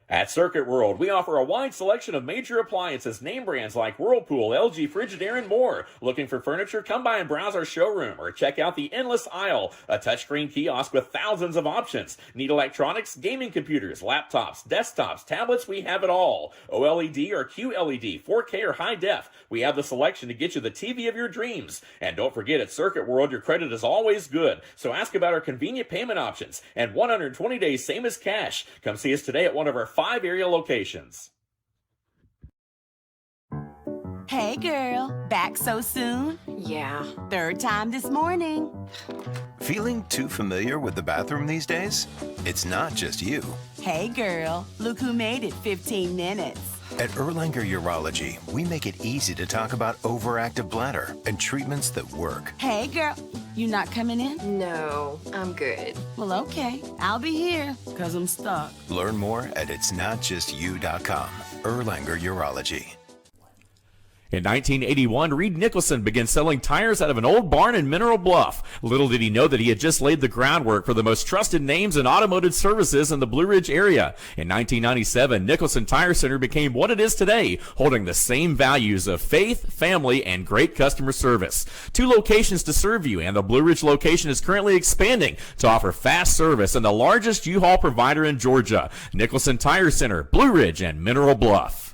At Circuit World, we offer a wide selection of major appliances, name brands like Whirlpool, LG, Frigidaire, and more. Looking for furniture? Come by and browse our showroom or check out the Endless Aisle, a touchscreen kiosk with thousands of options. Need electronics, gaming computers, laptops, desktops, tablets? We have it all. OLED or QLED, 4K or high def. We have the selection to get you the TV of your dreams. And don't forget, at Circuit World, your credit is always good. So ask about our convenient payment options and 120 days, same as cash. Come see us today at one of our 5 area locations. Hey girl, back so soon? Yeah. Third time this morning. Feeling too familiar with the bathroom these days? It's not just you. Hey girl, look who made it 15 minutes. At Erlanger Urology, we make it easy to talk about overactive bladder and treatments that work. Hey girl, you not coming in? No, I'm good. Well, okay, I'll be here, cause I'm stuck. Learn more at itsnotjustyou.com. Erlanger Urology. In 1981, Reed Nicholson began selling tires out of an old barn in Mineral Bluff. Little did he know that he had just laid the groundwork for the most trusted names in automotive services in the Blue Ridge area. In 1997, Nicholson Tire Center became what it is today, holding the same values of faith, family, and great customer service. 2 locations to serve you, and the Blue Ridge location is currently expanding to offer fast service and the largest U-Haul provider in Georgia. Nicholson Tire Center, Blue Ridge, and Mineral Bluff.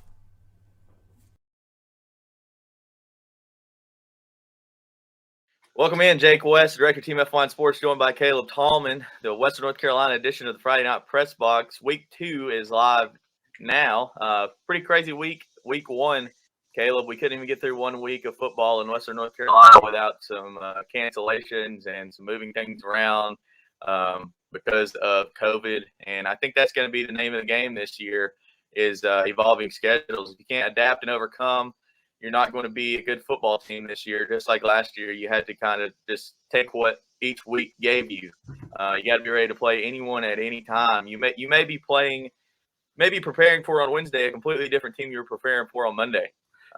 Welcome in, Jake West, Director of Team F1 Sports, joined by Caleb Tallman. The Western North Carolina edition of the Friday Night Press Box. Week 2 is live now. Pretty crazy week. Week 1, Caleb, we couldn't even get through 1 week of football in Western North Carolina without some cancellations and some moving things around because of COVID. And I think that's going to be the name of the game this year is evolving schedules. If you can't adapt and overcome, you're not going to be a good football team this year. Just like last year, you had to kind of just take what each week gave you. You got to be ready to play anyone at any time. You may be preparing for on Wednesday a completely different team you were preparing for on Monday.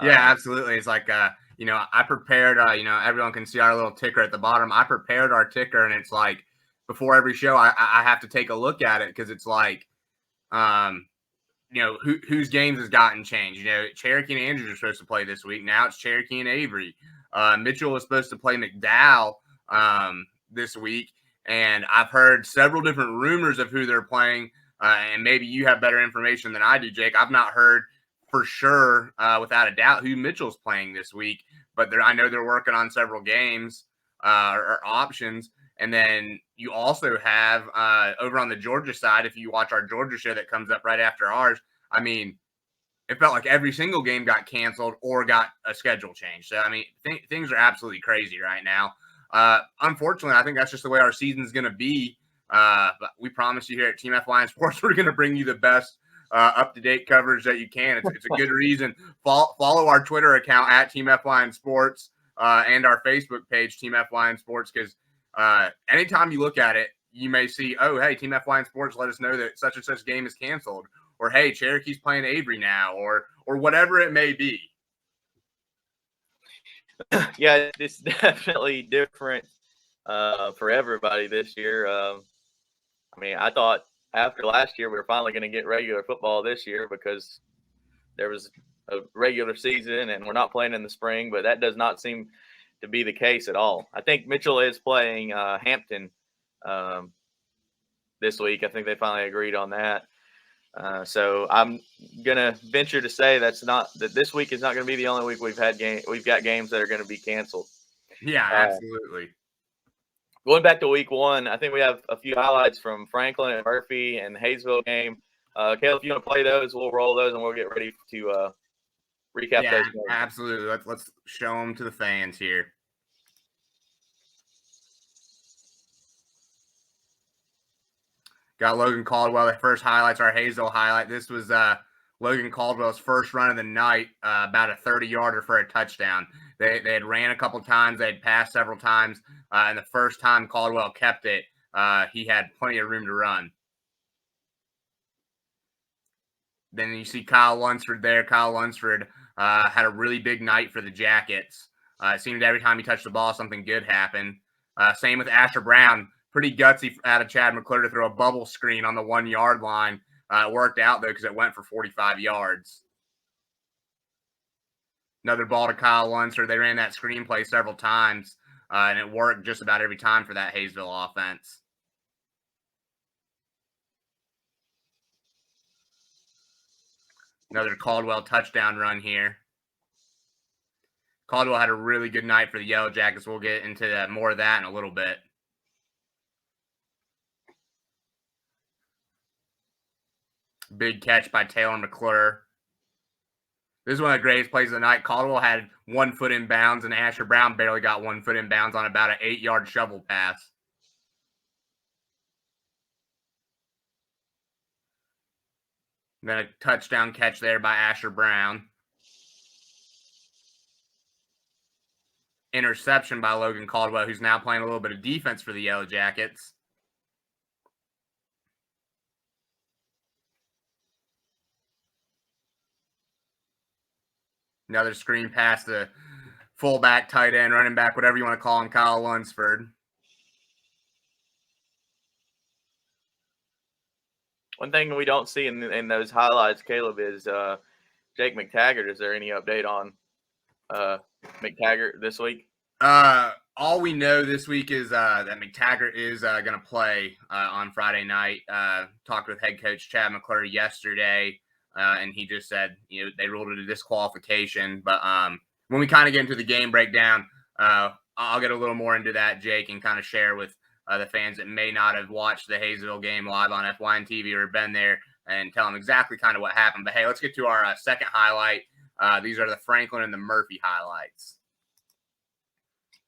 Yeah, absolutely. It's like, I prepared, everyone can see our little ticker at the bottom. I prepared our ticker, and it's like before every show, I have to take a look at it because it's like, whose games has gotten changed. Cherokee and Andrews are supposed to play this week. Now it's Cherokee and Avery. Mitchell was supposed to play McDowell this week, and I've heard several different rumors of who they're playing, and maybe you have better information than I do, Jake. I've not heard for sure, without a doubt, who Mitchell's playing this week, but I know they're working on several games or options. And then you also have over on the Georgia side, if you watch our Georgia show that comes up right after ours, I mean, it felt like every single game got canceled or got a schedule change. So, I mean, things are absolutely crazy right now. Unfortunately, I think that's just the way our season's going to be. But we promise you here at Team F1 Sports, we're going to bring you the best up-to-date coverage that you can. It's a good reason. Follow our Twitter account at Team F1 Sports and our Facebook page, Team F1 Sports, because anytime you look at it, you may see, oh, hey, Team F1 Sports let us know that such and such game is canceled, or hey, Cherokee's playing Avery now, or whatever it may be. Yeah, it's definitely different for everybody this year. I mean, I thought after last year we were finally going to get regular football this year because there was a regular season and we're not playing in the spring, but that does not seem to be the case at all. I think Mitchell is playing Hampton this week. I think they finally agreed on that. So I'm gonna venture to say that this week is not going to be the only week we've got games that are going to be canceled. Yeah, absolutely. Going back to week 1, I think we have a few highlights from Franklin and Murphy and the Hayesville game. Caleb, if you want to play those, we'll roll those and we'll get ready to recap those games. Absolutely. Let's show them to the fans here. Got Logan Caldwell. The first highlights our Hayesville highlight. This was Logan Caldwell's first run of the night, about a 30-yarder for a touchdown. They had ran a couple times. They had passed several times. And the first time Caldwell kept it, he had plenty of room to run. Then you see Kyle Lunsford there. Kyle Lunsford had a really big night for the Jackets. It seemed every time he touched the ball, something good happened. Same with Asher Brown. Pretty gutsy out of Chad McClure to throw a bubble screen on the 1-yard line It worked out, though, because it went for 45 yards. Another ball to Kyle Lunsford. They ran that screenplay several times, and it worked just about every time for that Hayesville offense. Another Caldwell touchdown run here. Caldwell had a really good night for the Yellow Jackets. We'll get into more of that in a little bit. Big catch by Taylor McClure. This is one of the greatest plays of the night. Caldwell had 1 foot in bounds, and Asher Brown barely got 1 foot in bounds on about an 8-yard shovel pass. Then a touchdown catch there by Asher Brown. Interception by Logan Caldwell, who's now playing a little bit of defense for the Yellow Jackets. Another screen pass to fullback, tight end, running back, whatever you want to call him, Kyle Lunsford. One thing we don't see in those highlights, Caleb, is Jake McTaggart. Is there any update on McTaggart this week? All we know this week is that McTaggart is going to play on Friday night. Talked with head coach Chad McClure yesterday, and he just said, they ruled it a disqualification. But when we kind of get into the game breakdown, I'll get a little more into that, Jake, and kind of share with the fans that may not have watched the Hayesville game live on FYN TV or been there, and tell them exactly kind of what happened. But hey, let's get to our second highlight. These are the Franklin and the Murphy highlights.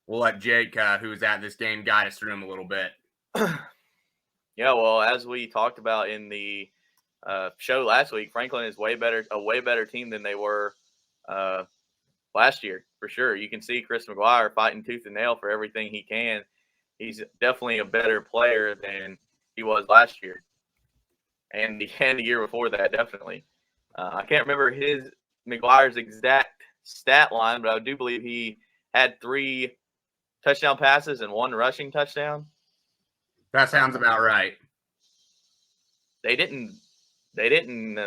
We'll let Jake, who was at this game, guide us through them a little bit. Yeah, well, as we talked about in the show last week, Franklin is a way better team than they were last year, for sure. You can see Chris McGuire fighting tooth and nail for everything he can. He's definitely a better player than he was last year, and the year before that, definitely. I can't remember McGuire's exact stat line, but I do believe he had 3 touchdown passes and 1 rushing touchdown. That sounds about right. Franklin didn't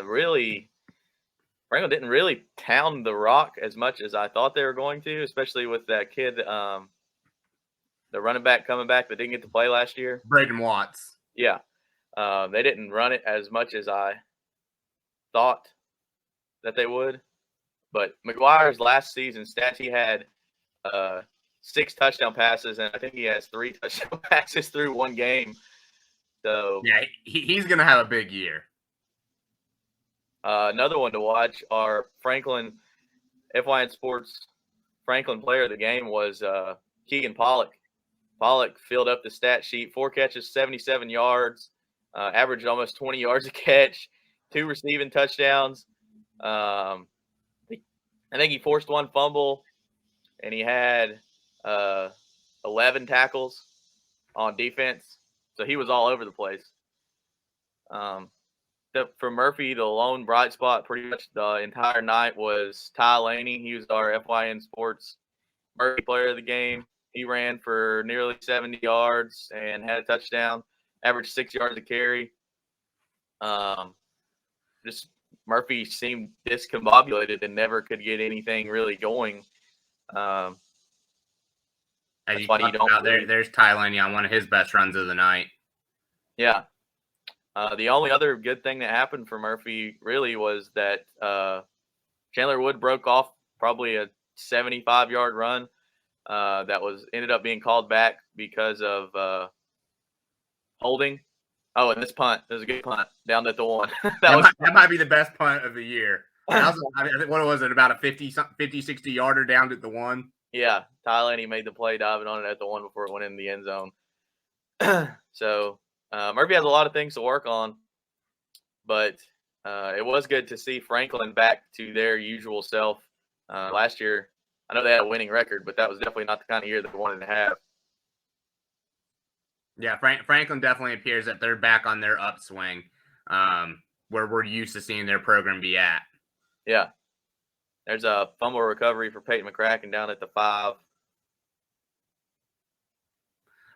really pound the rock as much as I thought they were going to, especially with that kid, the running back coming back that didn't get to play last year. Braden Watts. Yeah. They didn't run it as much as I thought that they would. But McGuire's last season stats, he had 6 touchdown passes, and I think he has 3 touchdown passes through 1 game. So yeah, he's going to have a big year. Another one to watch, our Franklin FYN Sports Franklin player of the game was Keegan Pollock. Pollock filled up the stat sheet, 4 catches, 77 yards, averaged almost 20 yards a catch, 2 receiving touchdowns. I think he forced 1 fumble, and he had 11 tackles on defense. So he was all over the place. For Murphy, the lone bright spot pretty much the entire night was Ty Laney. He was our FYN Sports Murphy player of the game. He ran for nearly 70 yards and had a touchdown, averaged 6 yards a carry. Just Murphy seemed discombobulated and never could get anything really going. As you talked about, there's Ty Laney on one of his best runs of the night. Yeah. The only other good thing that happened for Murphy really was that Chandler Wood broke off probably a 75-yard run that ended up being called back because of holding. Oh, and this punt. It was a good punt down at the 1. that might be the best punt of the year. I think, what was it, about a 50, 60-yarder down at the 1? Yeah, Ty Laney made the play diving on it at the 1 before it went in the end zone. So Murphy has a lot of things to work on, but it was good to see Franklin back to their usual self. Last year, I know they had a winning record, but that was definitely not the kind of year that they wanted to have. Yeah, Franklin definitely appears that they're back on their upswing, where we're used to seeing their program be at. Yeah. There's a fumble recovery for Peyton McCracken down at the 5.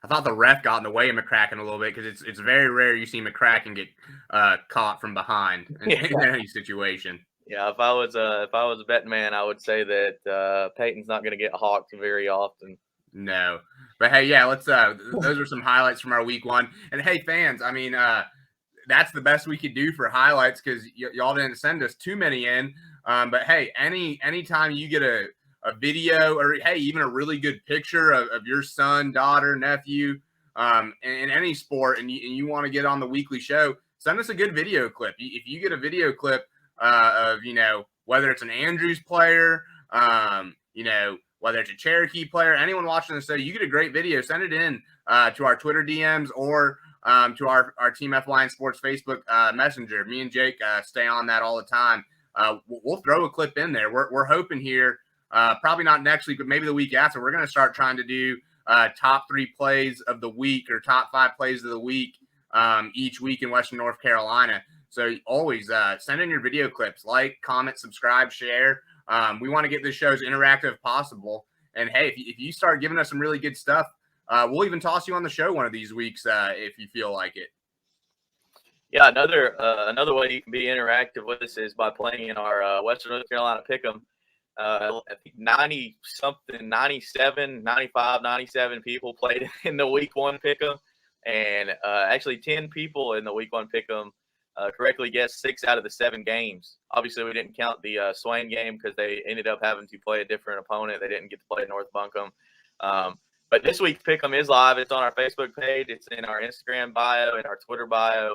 I thought the ref got in the way of McCracken a little bit because it's very rare you see McCracken get caught from behind in any situation. Yeah, if I was a betting man, I would say that Peyton's not going to get hawked very often. No, but hey, yeah, let's. Those are some highlights from our week 1. And hey, fans, I mean, that's the best we could do for highlights because y'all didn't send us too many in. But hey, anytime you get a video or hey, even a really good picture of your son, daughter, nephew, in any sport, and you want to get on the weekly show, send us a good video clip. If you get a video clip of whether it's an Andrews player, whether it's a Cherokee player, anyone watching the show, you get a great video, send it in to our Twitter DMs or to our Team F Lion Sports Facebook Messenger. Me and Jake stay on that all the time. We'll throw a clip in there. We're hoping here, probably not next week, but maybe the week after, we're going to start trying to do top 3 plays of the week or top 5 plays of the week each week in Western North Carolina. So always send in your video clips, like, comment, subscribe, share. We want to get this show as interactive as possible. And hey, if you start giving us some really good stuff, we'll even toss you on the show one of these weeks if you feel like it. Yeah, another way you can be interactive with us is by playing in our Western North Carolina Pick'em. I think 97 people played in the week 1 Pick'em, and actually 10 people in the week 1 Pick'em correctly guessed 6 out of the 7 games. Obviously, we didn't count the Swain game because they ended up having to play a different opponent. They didn't get to play North Buncombe. But this week's Pick'em is live. It's on our Facebook page. It's in our Instagram bio and our Twitter bio.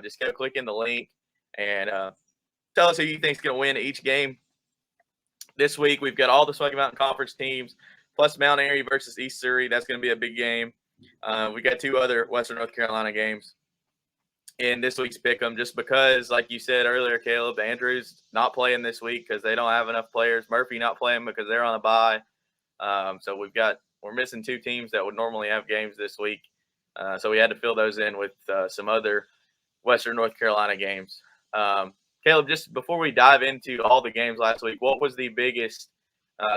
Just go click in the link and tell us who you think is going to win each game. This week, we've got all the Smoky Mountain Conference teams, plus Mount Airy versus East Surrey. That's going to be a big game. We got 2 other Western North Carolina games in this week's Pick'em, just because, like you said earlier, Caleb, Andrews not playing this week because they don't have enough players. Murphy not playing because they're on a bye. So we're missing 2 teams that would normally have games this week. So we had to fill those in with some other Western North Carolina games. Caleb, just before we dive into all the games last week, what was the biggest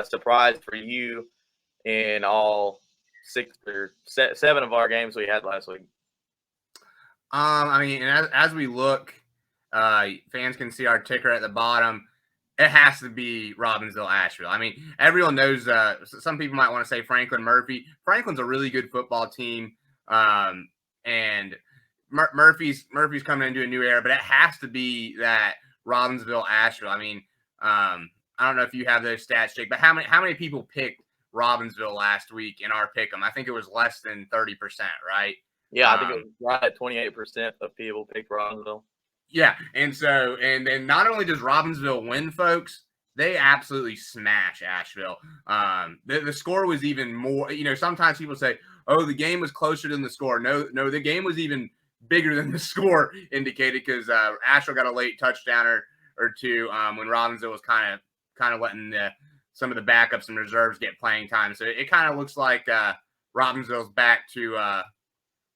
surprise for you in all 6 or 7 of our games we had last week? I mean, as we look, fans can see our ticker at the bottom. It has to be Robbinsville, Asheville. I mean, everyone knows. Some people might want to say Franklin Murphy. Franklin's a really good football team, and Murphy's coming into a new era. But it has to be that Robbinsville, Asheville. I mean, I don't know if you have those stats, Jake, but how many people picked Robbinsville last week in our pick'em? I think it was less than 30%, right? Yeah, I think it was right at 28% of people picked Robbinsville. Yeah, and then not only does Robbinsville win, folks, they absolutely smash Asheville. The score was even more. Sometimes people say, "Oh, the game was closer than the score." No, the game was even bigger than the score indicated because Asheville got a late touchdown or 2 when Robbinsville was kind of letting some of the backups and reserves get playing time. So it kind of looks like Robbinsville's back to.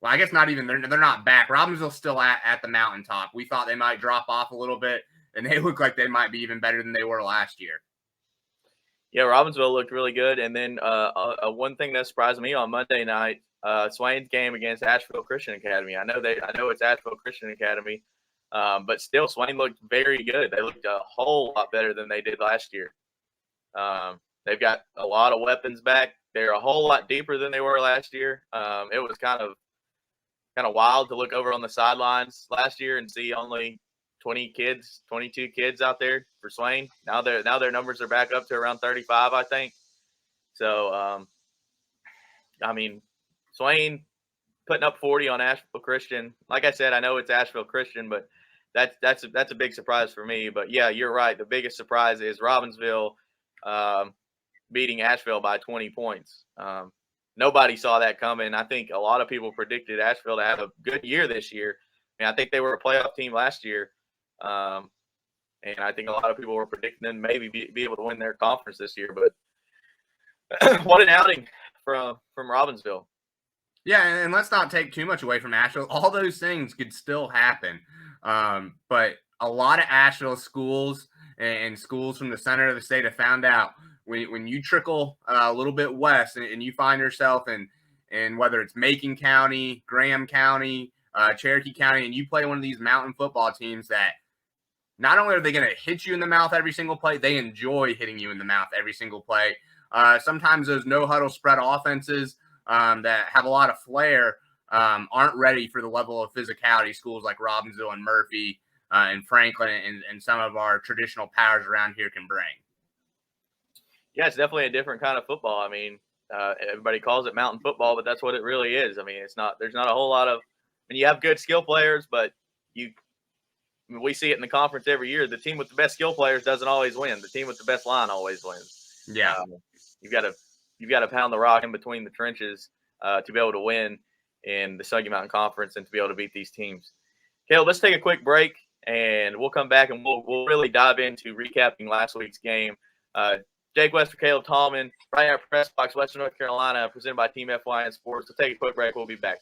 Well, I guess not even. They're not back. Robbinsville's still at the mountaintop. We thought they might drop off a little bit, and they look like they might be even better than they were last year. Yeah, Robbinsville looked really good. And then one thing that surprised me on Monday night, Swain's game against Asheville Christian Academy. I know it's Asheville Christian Academy, but still Swain looked very good. They looked a whole lot better than they did last year. They've got a lot of weapons back. They're a whole lot deeper than they were last year. It was kind of wild to look over on the sidelines last year and see only 22 kids out there for Swain. Now their numbers are back up to around 35, I think. So, I mean, Swain putting up 40 on Asheville Christian. Like I said, I know it's Asheville Christian, but that's a big surprise for me. But yeah, you're right. The biggest surprise is Robbinsville beating Asheville by 20 points. Nobody saw that coming. I think a lot of people predicted Asheville to have a good year this year. I mean, I think they were a playoff team last year. And I think a lot of people were predicting them maybe be able to win their conference this year. But what an outing from Robbinsville. Yeah, and let's not take too much away from Asheville. All those things could still happen. But a lot of Asheville schools and schools from the center of the state have found out when you trickle a little bit west and you find yourself in in whether it's Macon County, Graham County, Cherokee County, and you play one of these mountain football teams that not only are they going to hit you in the mouth every single play, they enjoy hitting you in the mouth every single play. Sometimes those no-huddle spread offenses that have a lot of flair aren't ready for the level of physicality schools like Robbinsville and Murphy and Franklin and some of our traditional powers around here can bring. Yeah, it's definitely a different kind of football. I mean, everybody calls it mountain football, but that's what it really is. I mean, there's not a whole lot of – I mean, you have good skill players, but we see it in the conference every year. The team with the best skill players doesn't always win. The team with the best line always wins. Yeah. You've got to pound the rock in between the trenches to be able to win in the Smoky Mountain Conference and to be able to beat these teams. Caleb, let's take a quick break, and we'll come back and we'll really dive into recapping last week's game. Jake West for Caleb Tallman, right here at Pressbox, Western North Carolina, presented by Team FYN Sports. We'll take a quick break. We'll be back.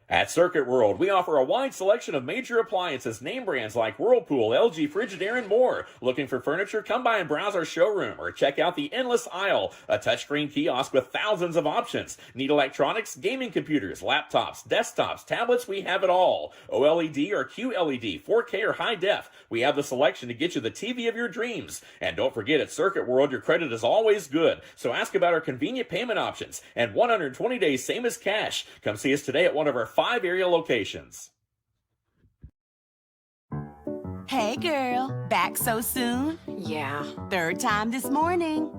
At Circuit World, we offer a wide selection of major appliances, name brands like Whirlpool, LG, Frigidaire, and more. Looking for furniture? Come by and browse our showroom or check out the endless aisle, a touchscreen kiosk with thousands of options. Need electronics, gaming computers, laptops, desktops, tablets? We have it all. OLED or QLED, 4K or high def. We have the selection to get you the TV of your dreams. And don't forget, at Circuit World, your credit is always good. So ask about our convenient payment options and 120 days, same as cash. Come see us today at one of our 5 area locations. Hey girl, back so soon? Yeah. Third time this morning.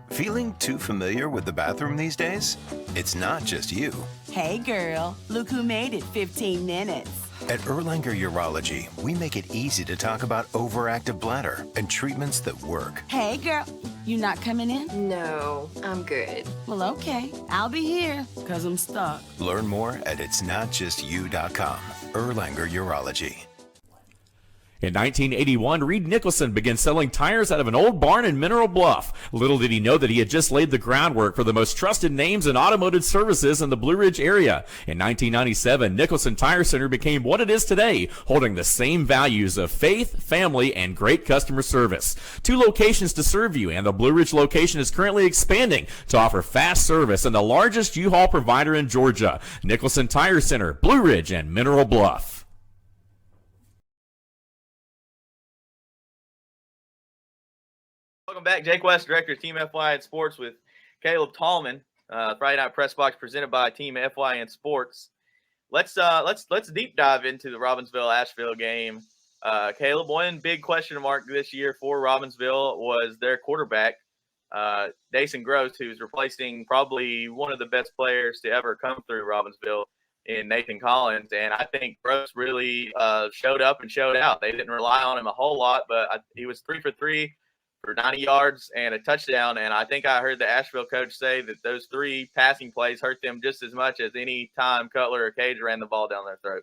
Feeling too familiar with the bathroom these days? It's not just you. Hey girl, look who made it 15 minutes. At Erlanger Urology, we make it easy to talk about overactive bladder and treatments that work. Hey girl, you not coming in? No, I'm good. Well, okay, I'll be here, cause I'm stuck. Learn more at itsnotjustyou.com. Erlanger Urology. In 1981, Reed Nicholson began selling tires out of an old barn in Mineral Bluff. Little did he know that he had just laid the groundwork for the most trusted names in automotive services in the Blue Ridge area. In 1997, Nicholson Tire Center became what it is today, holding the same values of faith, family, and great customer service. 2 locations to serve you, and the Blue Ridge location is currently expanding to offer fast service and the largest U-Haul provider in Georgia. Nicholson Tire Center, Blue Ridge, and Mineral Bluff. Welcome back. Jake West, Director of Team FYN Sports with Caleb Tallman. Friday Night Press Box presented by Team FYN Sports. Let's deep dive into the Robbinsville-Asheville game. Caleb, one big question mark this year for Robbinsville was their quarterback, Dason Gross, who's replacing probably one of the best players to ever come through Robbinsville in Nathan Collins. And I think Gross really showed up and showed out. They didn't rely on him a whole lot, but he was 3 for 3 for 90 yards and a touchdown. And I think I heard the Asheville coach say that those 3 passing plays hurt them just as much as any time Cutler or Cage ran the ball down their throat.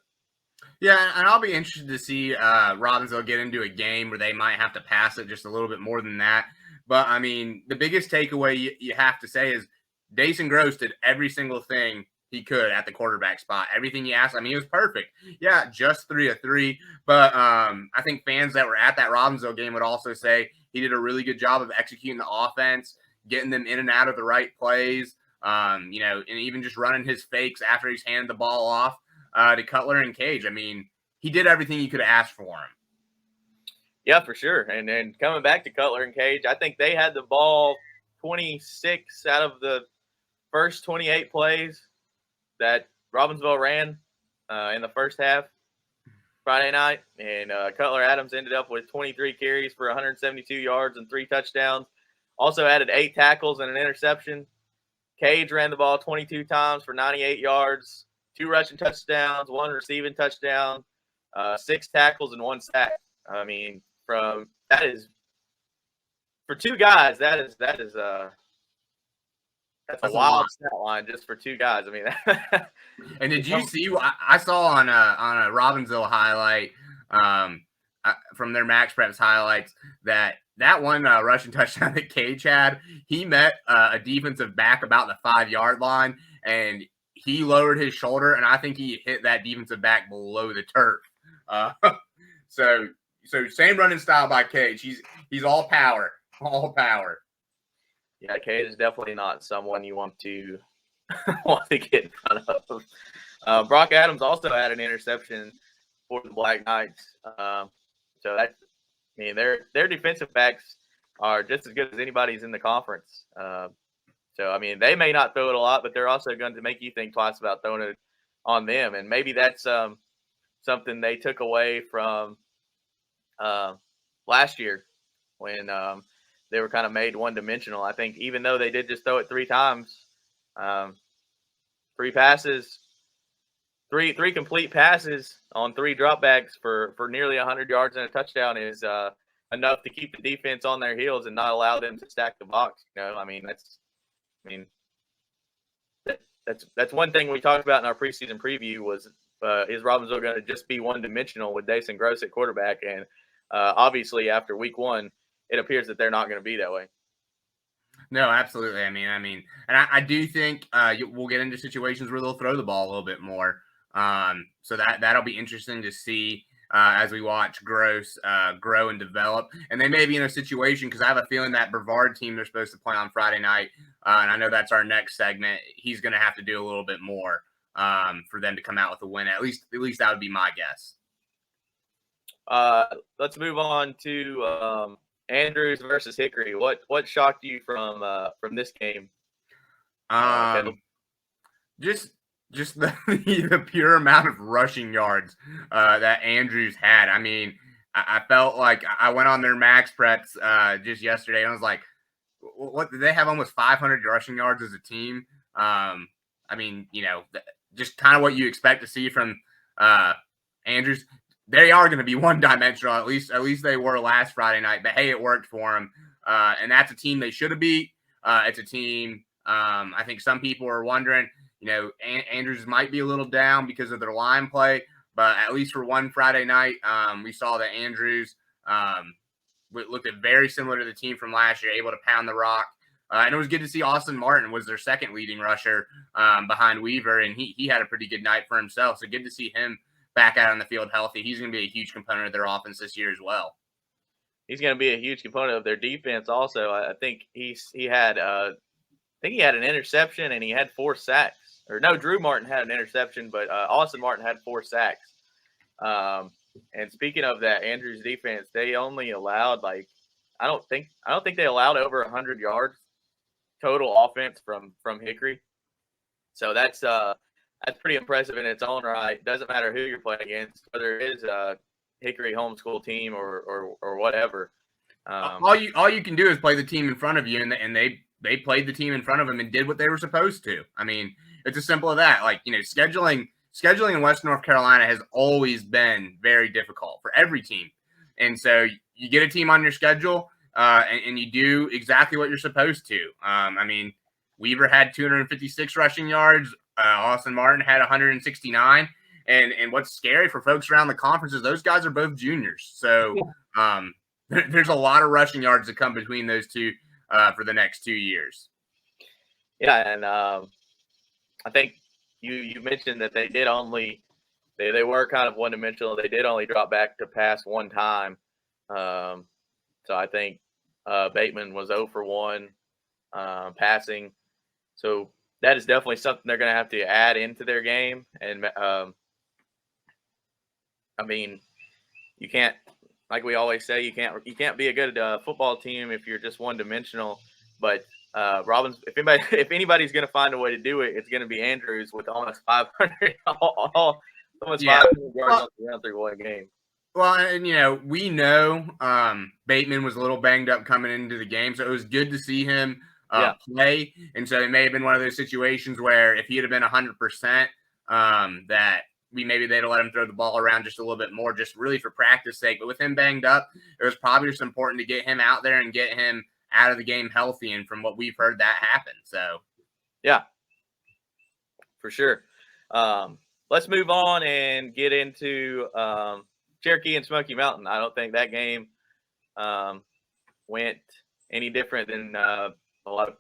Yeah, and I'll be interested to see Robbinsville get into a game where they might have to pass it just a little bit more than that. But, I mean, the biggest takeaway you have to say is Dason Gross did every single thing he could at the quarterback spot. Everything he asked, I mean, he was perfect. Yeah, just 3 of 3. But I think fans that were at that Robbinsville game would also say he did a really good job of executing the offense, getting them in and out of the right plays, and even just running his fakes after he's handed the ball off to Cutler and Cage. I mean, he did everything you could have asked for him. Yeah, for sure. And then coming back to Cutler and Cage, I think they had the ball 26 out of the first 28 plays that Robbinsville ran in the first half Friday night. And Cutler Adams ended up with 23 carries for 172 yards and 3 touchdowns. Also added 8 tackles and an interception. Cage ran the ball 22 times for 98 yards, 2 rushing touchdowns, 1 receiving touchdown, 6 tackles, and 1 sack. I mean, for 2 guys, that's a wild stat line just for 2 guys. I mean, and did you see? I saw on a Robbinsville highlight from their Max Preps highlights that one rushing touchdown that Cage had, he met a defensive back about the 5-yard line, and he lowered his shoulder, and I think he hit that defensive back below the turf. So same running style by Cage. He's all power. Yeah, Cade is definitely not someone you want to get in front of. Brock Adams also had an interception for the Black Knights. So that, I mean, their defensive backs are just as good as anybody's in the conference. So I mean, they may not throw it a lot, but they're also going to make you think twice about throwing it on them. And maybe that's something they took away from last year when they were kind of made one-dimensional. I think even though they did just throw it 3 times, 3 passes, three complete passes on 3 dropbacks for nearly 100 yards and a touchdown is enough to keep the defense on their heels and not allow them to stack the box. You know, I mean, that's one thing we talked about in our preseason preview was is Robbinsville going to just be one-dimensional with Dason Gross at quarterback? And obviously after week 1, it appears that they're not going to be that way. No, absolutely. I mean, and I do think we'll get into situations where they'll throw the ball a little bit more. So that'll be interesting to see as we watch Gross grow and develop. And they may be in a situation, because I have a feeling that Brevard team they're supposed to play on Friday night, and I know that's our next segment, he's going to have to do a little bit more for them to come out with a win. At least that would be my guess. Let's move on to Andrews versus Hickory. What shocked you from this game? Just the pure amount of rushing yards that Andrews had. I mean, I felt like I went on their Max Preps just yesterday, and I was like, what did they have? Almost 500 rushing yards as a team. I mean, you know, just kind of what you expect to see from Andrews. They are going to be one-dimensional. At least they were last Friday night. But hey, it worked for them, and that's a team they should have beat. It's a team. I think some people are wondering, you know, Andrews might be a little down because of their line play, but at least for one Friday night, we saw that Andrews looked very similar to the team from last year, able to pound the rock. And it was good to see Austin Martin was their second leading rusher behind Weaver, and he had a pretty good night for himself. So good to see him back out on the field healthy. He's going to be a huge component of their offense this year as well. He's going to be a huge component of their defense also. I think he had an interception and he had 4 sacks. Or no, Drew Martin had an interception, but Austin Martin had 4 sacks. And speaking of that, Andrews defense, they only allowed I don't think they allowed over 100 yards total offense from Hickory. So that's pretty impressive in its own right. Doesn't matter who you're playing against, whether it is a Hickory homeschool team or whatever. All you can do is play the team in front of you, and they played the team in front of them and did what they were supposed to. I mean, it's as simple as that. Like, you know, scheduling in West North Carolina has always been very difficult for every team. And so you get a team on your schedule and you do exactly what you're supposed to. I mean, Weaver had 256 rushing yards. Austin Martin had 169. And what's scary for folks around the conference is those guys are both juniors. So there's a lot of rushing yards to come between those two for the next 2 years. Yeah, and I think you mentioned that they did only they were kind of one-dimensional. They did only drop back to pass 1 time. So I think Bateman was 0 for 1 passing. So that is definitely something they're going to have to add into their game. And I mean, you can't, like we always say, you can't be a good football team if you're just one-dimensional. But if anybody's going to find a way to do it, it's going to be Andrews with almost 500 almost 500 yards on the ground through 1 game. Well, and you know, we know Bateman was a little banged up coming into the game, so it was good to see him play. And so it may have been one of those situations where if he had been 100%, that they'd have let him throw the ball around just a little bit more, just really for practice sake. But with him banged up, it was probably just important to get him out there and get him out of the game healthy. And from what we've heard, that happened. So, yeah, for sure. Let's move on and get into Cherokee and Smoky Mountain. I don't think that game went any different than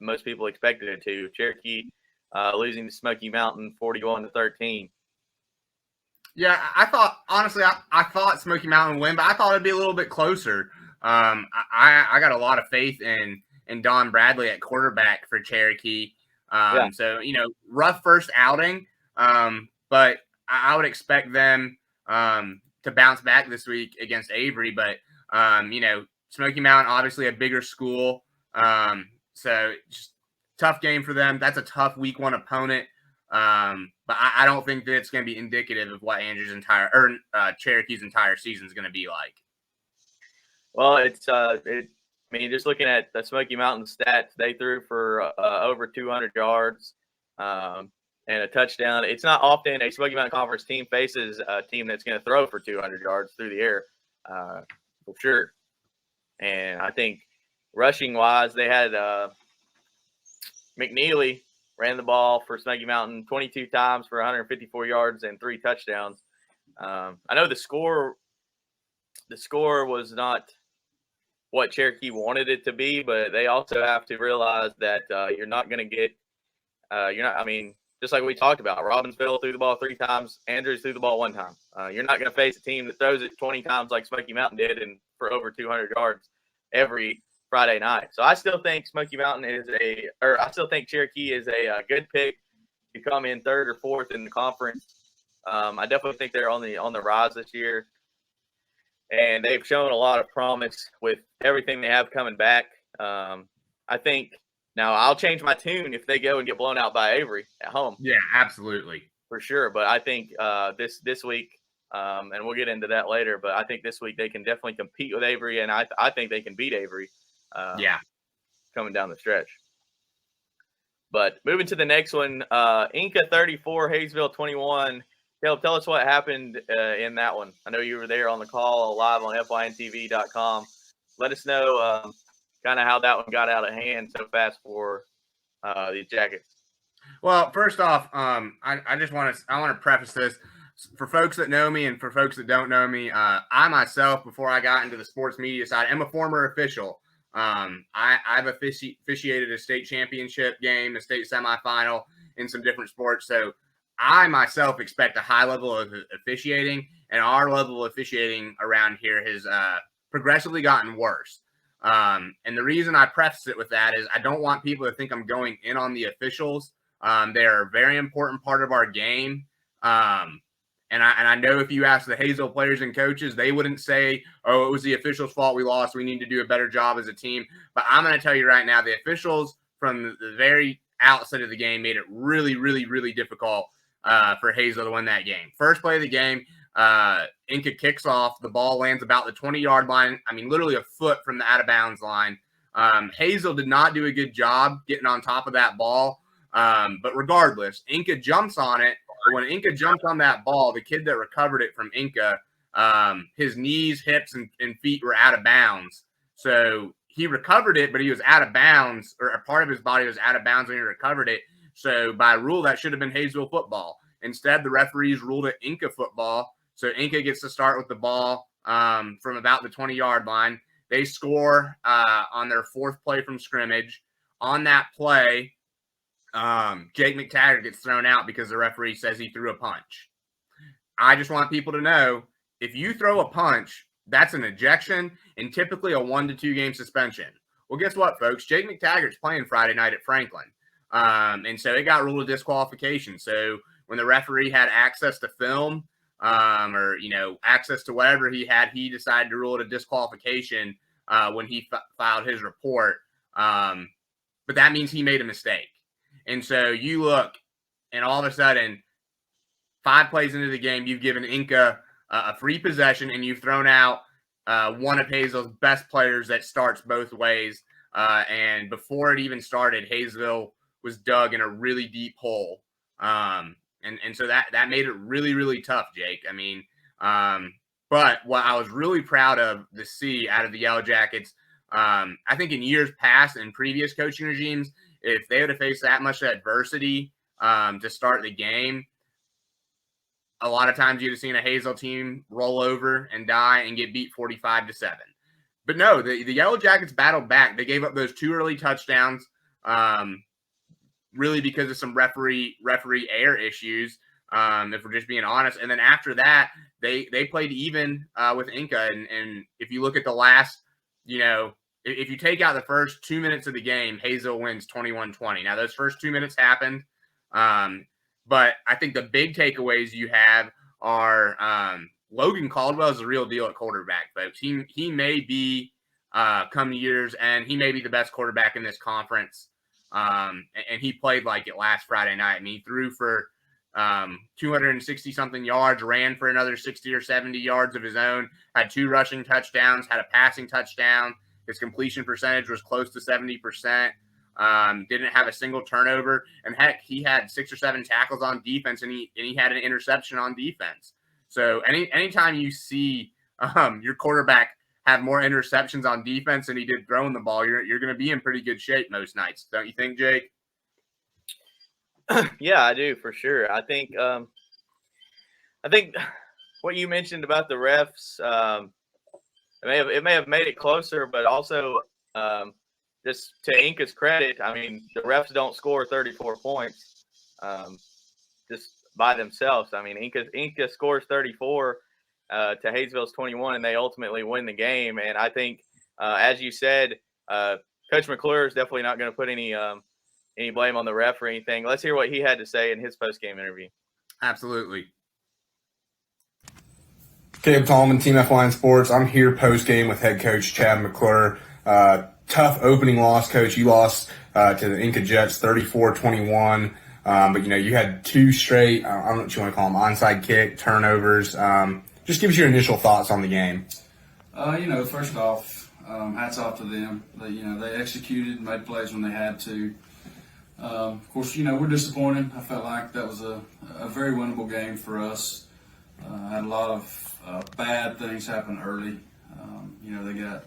most people expected it to. Cherokee losing to Smoky Mountain 41-13. Yeah, I thought Smoky Mountain would win, but I thought it'd be a little bit closer. I got a lot of faith in Don Bradley at quarterback for Cherokee. So, rough first outing, but I would expect them to bounce back this week against Airy. But, Smoky Mountain, obviously a bigger school. So just tough game for them. That's a tough week one opponent. But I don't think that it's going to be indicative of what Cherokee's entire season is going to be like. Well, just looking at the Smoky Mountain stats, they threw for over 200 yards and a touchdown. It's not often a Smoky Mountain Conference team faces a team that's going to throw for 200 yards through the air, for sure. And I think rushing-wise, they had McNeely ran the ball for Smoky Mountain 22 times for 154 yards and 3 touchdowns. I know the score was not what Cherokee wanted it to be, but they also have to realize that you're not going to get just like we talked about, Robbinsville threw the ball 3 times, Andrews threw the ball 1 time. You're not going to face a team that throws it 20 times like Smoky Mountain did and for over 200 yards every Friday night. So I still think Cherokee is a good pick to come in 3rd or 4th in the conference. I definitely think they're on the rise this year, and they've shown a lot of promise with everything they have coming back. I think now I'll change my tune if they go and get blown out by Airy at home. Yeah, absolutely, for sure. But I think this week, and we'll get into that later. But I think this week they can definitely compete with Airy, and I think they can beat Airy. Coming down the stretch. But moving to the next one, Inca 34, Hayesville 21. Caleb, tell us what happened in that one. I know you were there on the call live on fyntv.com. Let us know kind of how that one got out of hand so fast for the Jackets. Well, first off, I want to preface this for folks that know me and for folks that don't know me. I myself, before I got into the sports media side, am a former official. I've officiated a state championship game, a state semifinal in some different sports. So I myself expect a high level of officiating, and our level of officiating around here has progressively gotten worse. And the reason I preface it with that is I don't want people to think I'm going in on the officials. They are a very important part of our game. And I know if you ask the Hazel players and coaches, they wouldn't say, oh, it was the officials' fault we lost. We need to do a better job as a team. But I'm going to tell you right now, the officials from the very outset of the game made it really, really, really difficult for Hazel to win that game. First play of the game, Inca kicks off. The ball lands about the 20-yard line. I mean, literally a foot from the out-of-bounds line. Hazel did not do a good job getting on top of that ball. But regardless, Inca jumps on it. But when Inca jumped on that ball, the kid that recovered it from Inca, his knees, hips, and feet were out of bounds. So he recovered it, but he was out of bounds, or a part of his body was out of bounds when he recovered it. So by rule, that should have been Hayesville football. Instead, the referees ruled it Inca football. So Inca gets to start with the ball from about the 20-yard line. They score on their 4th play from scrimmage. On that play, Jake McTaggart gets thrown out because the referee says he threw a punch. I just want people to know, if you throw a punch, that's an ejection and typically a 1 to 2 game suspension. Well, guess what, folks? Jake McTaggart's playing Friday night at Franklin. And so it got ruled a disqualification. So when the referee had access to film or, access to whatever he had, he decided to rule it a disqualification when he filed his report. But that means he made a mistake. And so you look, and all of a sudden, 5 plays into the game, you've given Inca a free possession, and you've thrown out one of Hazel's best players that starts both ways. And before it even started, Hayesville was dug in a really deep hole. And so that made it really, really tough, Jake. I mean, but what I was really proud of to see out of the Yellow Jackets, I think in years past and previous coaching regimes, if they would have faced that much adversity to start the game, a lot of times you'd have seen a Hayesville team roll over and die and get beat 45-7. But no, the Yellow Jackets battled back. They gave up those 2 early touchdowns, really because of some referee error issues, if we're just being honest. And then after that, they played even with Inca. And if you look at the last, if you take out the first 2 minutes of the game, Hayesville wins 21-20. Now, those first 2 minutes happened. But I think the big takeaways you have are Logan Caldwell is the real deal at quarterback, folks. He may be come years, and he may be the best quarterback in this conference. And he played like it last Friday night. I mean, he threw for 260-something yards, ran for another 60 or 70 yards of his own, had 2 rushing touchdowns, had a passing touchdown. His completion percentage was close to 70%. Didn't have a single turnover, and heck, he had 6 or 7 tackles on defense, and he had an interception on defense. So anytime you see your quarterback have more interceptions on defense than he did throwing the ball, you're going to be in pretty good shape most nights, don't you think, Jake? Yeah, I do, for sure. I think what you mentioned about the refs, it may have made it closer, but also just to Inca's credit, I mean, the refs don't score 34 points just by themselves. I mean, Inca scores 34 to Hayesville's 21, and they ultimately win the game. And I think, as you said, Coach McClure is definitely not going to put any blame on the ref or anything. Let's hear what he had to say in his post-game interview. Absolutely. Gabe Tallman, Team F-Line Sports. I'm here post-game with head coach Chad McClure. Tough opening loss, Coach. You lost to the Inca Jets 34-21. But, you had 2 straight, I don't know what you want to call them, onside kick, turnovers. Just give us your initial thoughts on the game. First off, hats off to them. They executed and made plays when they had to. Of course, we're disappointed. I felt like that was a very winnable game for us. Had a lot of bad things happen early. They got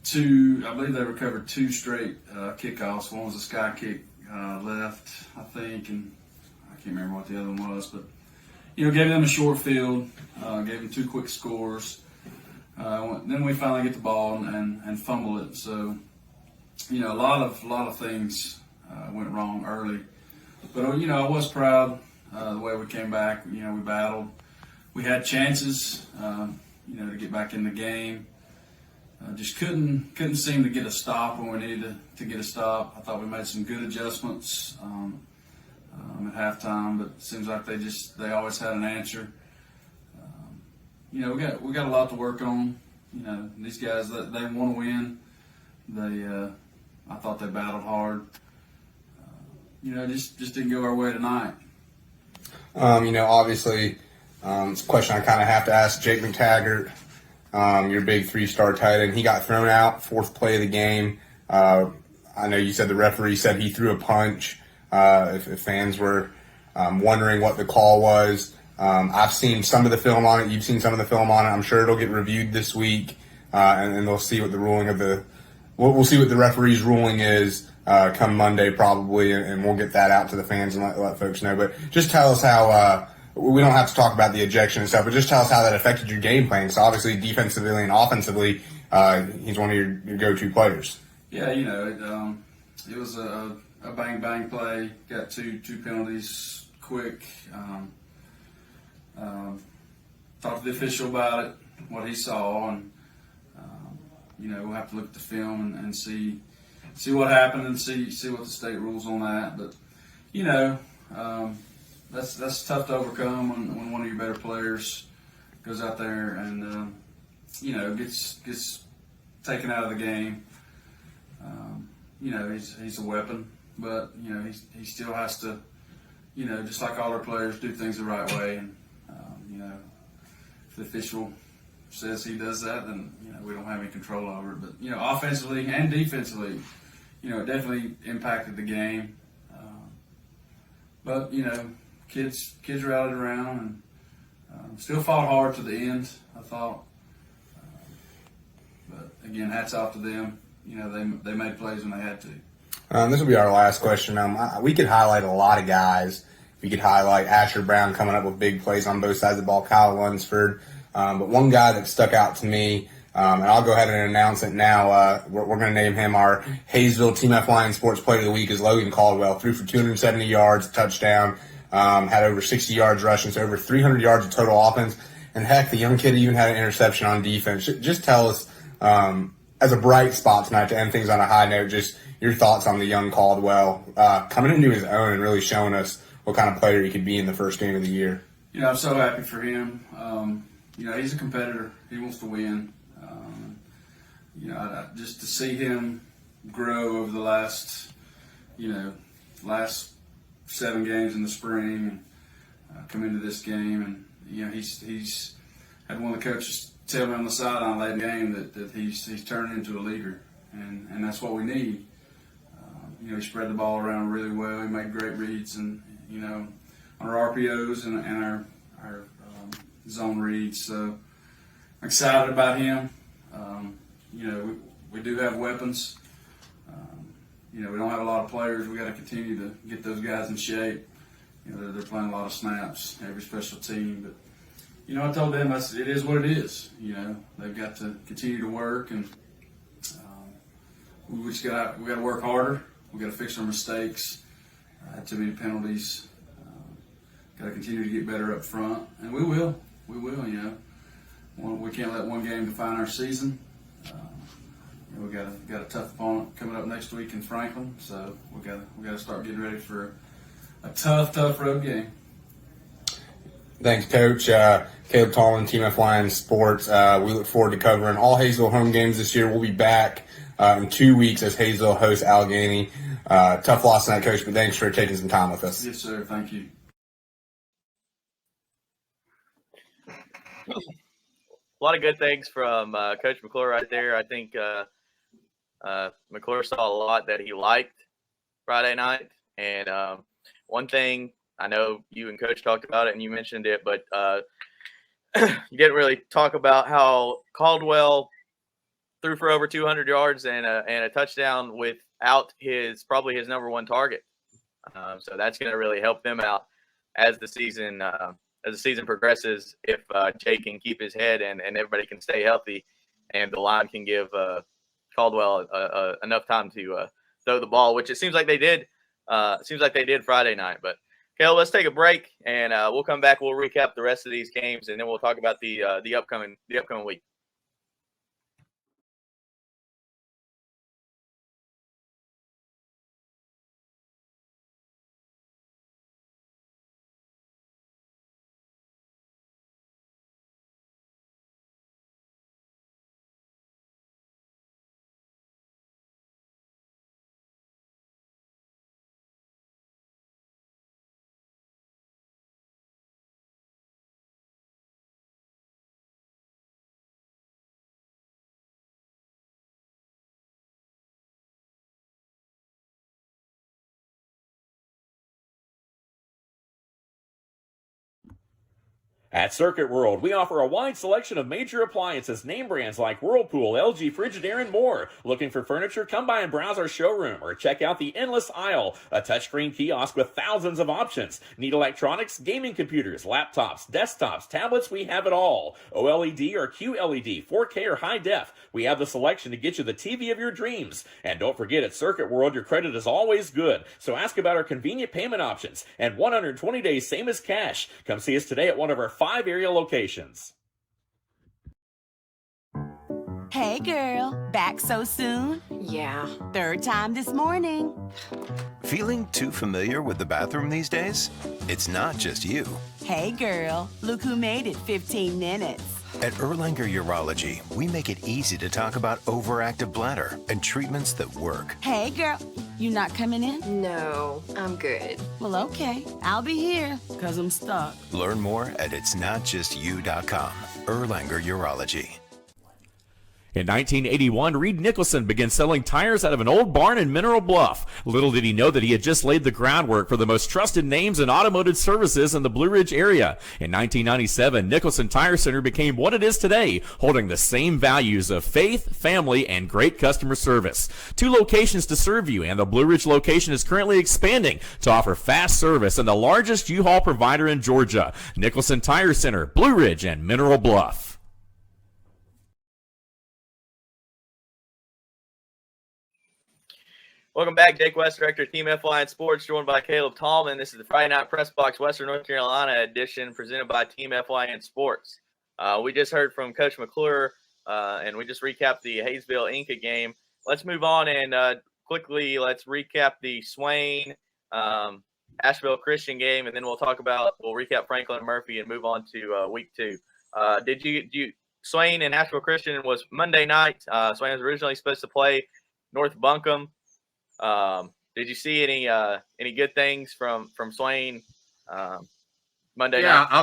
2, I believe they recovered 2 straight kickoffs. One was a sky kick left, I think, and I can't remember what the other one was. But, gave them a short field, gave them 2 quick scores. Then we finally get the ball and fumble it. So, a lot of things went wrong early. But, I was proud the way we came back. We battled. We had chances, to get back in the game. Just couldn't seem to get a stop when we needed to get a stop. I thought we made some good adjustments at halftime, but it seems like they always had an answer. We got a lot to work on. These guys, they want to win. I thought they battled hard. Just didn't go our way tonight. Obviously, it's a question I kind of have to ask Jake McTaggart. Your big 3-star tight end, he got thrown out 4th play of the game. I know you said the referee said he threw a punch. If fans were wondering what the call was, I've seen some of the film on it. You've seen some of the film on it. I'm sure it'll get reviewed this week, and they'll see what the ruling of we'll see what the referee's ruling is come Monday probably, and we'll get that out to the fans and let folks know. But just tell us how. We don't have to talk about the ejection and stuff, but just tell us how that affected your game plan. So obviously, defensively and offensively, he's one of your go-to players. Yeah, it was a bang play. Got two penalties quick. Talked to the official about it, what he saw, and we'll have to look at the film and see what happened and see what the state rules on that. But that's tough to overcome when one of your better players goes out there and gets taken out of the game. He's a weapon, but he still has to just like all our players, do things the right way. And if the official says he does that, then we don't have any control over it. But offensively and defensively, it definitely impacted the game. But kids rallied around and still fought hard to the end, I thought. But again, hats off to them. They made plays when they had to. This will be our last question. We could highlight a lot of guys. We could highlight Asher Brown coming up with big plays on both sides of the ball, Kyle Lunsford. But one guy that stuck out to me, and I'll go ahead and announce it now, we're going to name him our Hayesville Team F Lion Sports Player of the Week, is Logan Caldwell. Threw for 270 yards, touchdown, had over 60 yards rushing, so over 300 yards of total offense. And heck, the young kid even had an interception on defense. Just tell us, as a bright spot tonight to end things on a high note, just your thoughts on the young Caldwell coming into his own and really showing us what kind of player he could be in the first game of the year. I'm so happy for him. He's a competitor. He wants to win. Just to see him grow over the last 7 games in the spring and come into this game, and he's had one of the coaches tell me on the sideline late in the game that he's turned into a leader, and that's what we need. He spread the ball around really well. He made great reads, and on our RPOs and our zone reads. So I'm excited about him. We do have weapons. We don't have a lot of players. We got to continue to get those guys in shape. They're playing a lot of snaps, every special team. But I told them it is what it is. They've got to continue to work, and we got to work harder. We got to fix our mistakes. Had too many penalties. Got to continue to get better up front, and we will. We will. We can't let one game define our season. We got a tough opponent coming up next week in Franklin, so we got to start getting ready for a tough road game. Thanks, Coach. Caleb Tallman, Team F Lion Sports. We look forward to covering all Hayesville home games this year. We'll be back in 2 weeks as Hayesville hosts Allegheny. Tough loss tonight, Coach, but thanks for taking some time with us. Yes, sir. Thank you. A lot of good things from Coach McClure right there. I think McClure saw a lot that he liked Friday night. And one thing, I know you and Coach talked about it and you mentioned it, but you didn't really talk about how Caldwell threw for over 200 yards and a touchdown without probably his number one target. So that's going to really help them out as the season progresses, if Jay can keep his head and everybody can stay healthy, and the line can give Caldwell enough time to throw the ball, which it seems like they did. Friday night. But Caleb, let's take a break, and we'll come back. We'll recap the rest of these games, and then we'll talk about the upcoming week. At Circuit World, we offer a wide selection of major appliances, name brands like Whirlpool, LG, Frigidaire, and more. Looking for furniture? Come by and browse our showroom or check out the endless aisle, a touchscreen kiosk with thousands of options. Need electronics, gaming computers, laptops, desktops, tablets? We have it all. OLED or QLED, 4K or high def? We have the selection to get you the TV of your dreams. And don't forget, at Circuit World, your credit is always good. So ask about our convenient payment options and 120 days, same as cash. Come see us today at one of our 5 area locations. Hey girl, back so soon? Yeah. 3rd time this morning. Feeling too familiar with the bathroom these days? It's not just you. Hey girl, look who made it 15 minutes. At Erlanger Urology, we make it easy to talk about overactive bladder and treatments that work. Hey girl, you not coming in? No, I'm good. Well, okay, I'll be here, 'cause I'm stuck. Learn more at itsnotjustyou.com. Erlanger Urology. In 1981, Reed Nicholson began selling tires out of an old barn in Mineral Bluff. Little did he know that he had just laid the groundwork for the most trusted names in automotive services in the Blue Ridge area. In 1997, Nicholson Tire Center became what it is today, holding the same values of faith, family, and great customer service. 2 locations to serve you, and the Blue Ridge location is currently expanding to offer fast service and the largest U-Haul provider in Georgia. Nicholson Tire Center, Blue Ridge, and Mineral Bluff. Welcome back, Jake West, Director of Team FYN Sports, joined by Caleb Tallman. This is the Friday Night Pressbox Western North Carolina edition presented by Team FYN Sports. We just heard from Coach McClure, and we just recapped the Hayesville Inca game. Let's move on and quickly let's recap the Swain Asheville Christian game, and then we'll recap Franklin and Murphy and move on to week 2. Swain and Asheville Christian was Monday night. Swain was originally supposed to play North Buncombe. Did you see any good things from Swain Monday night? Yeah,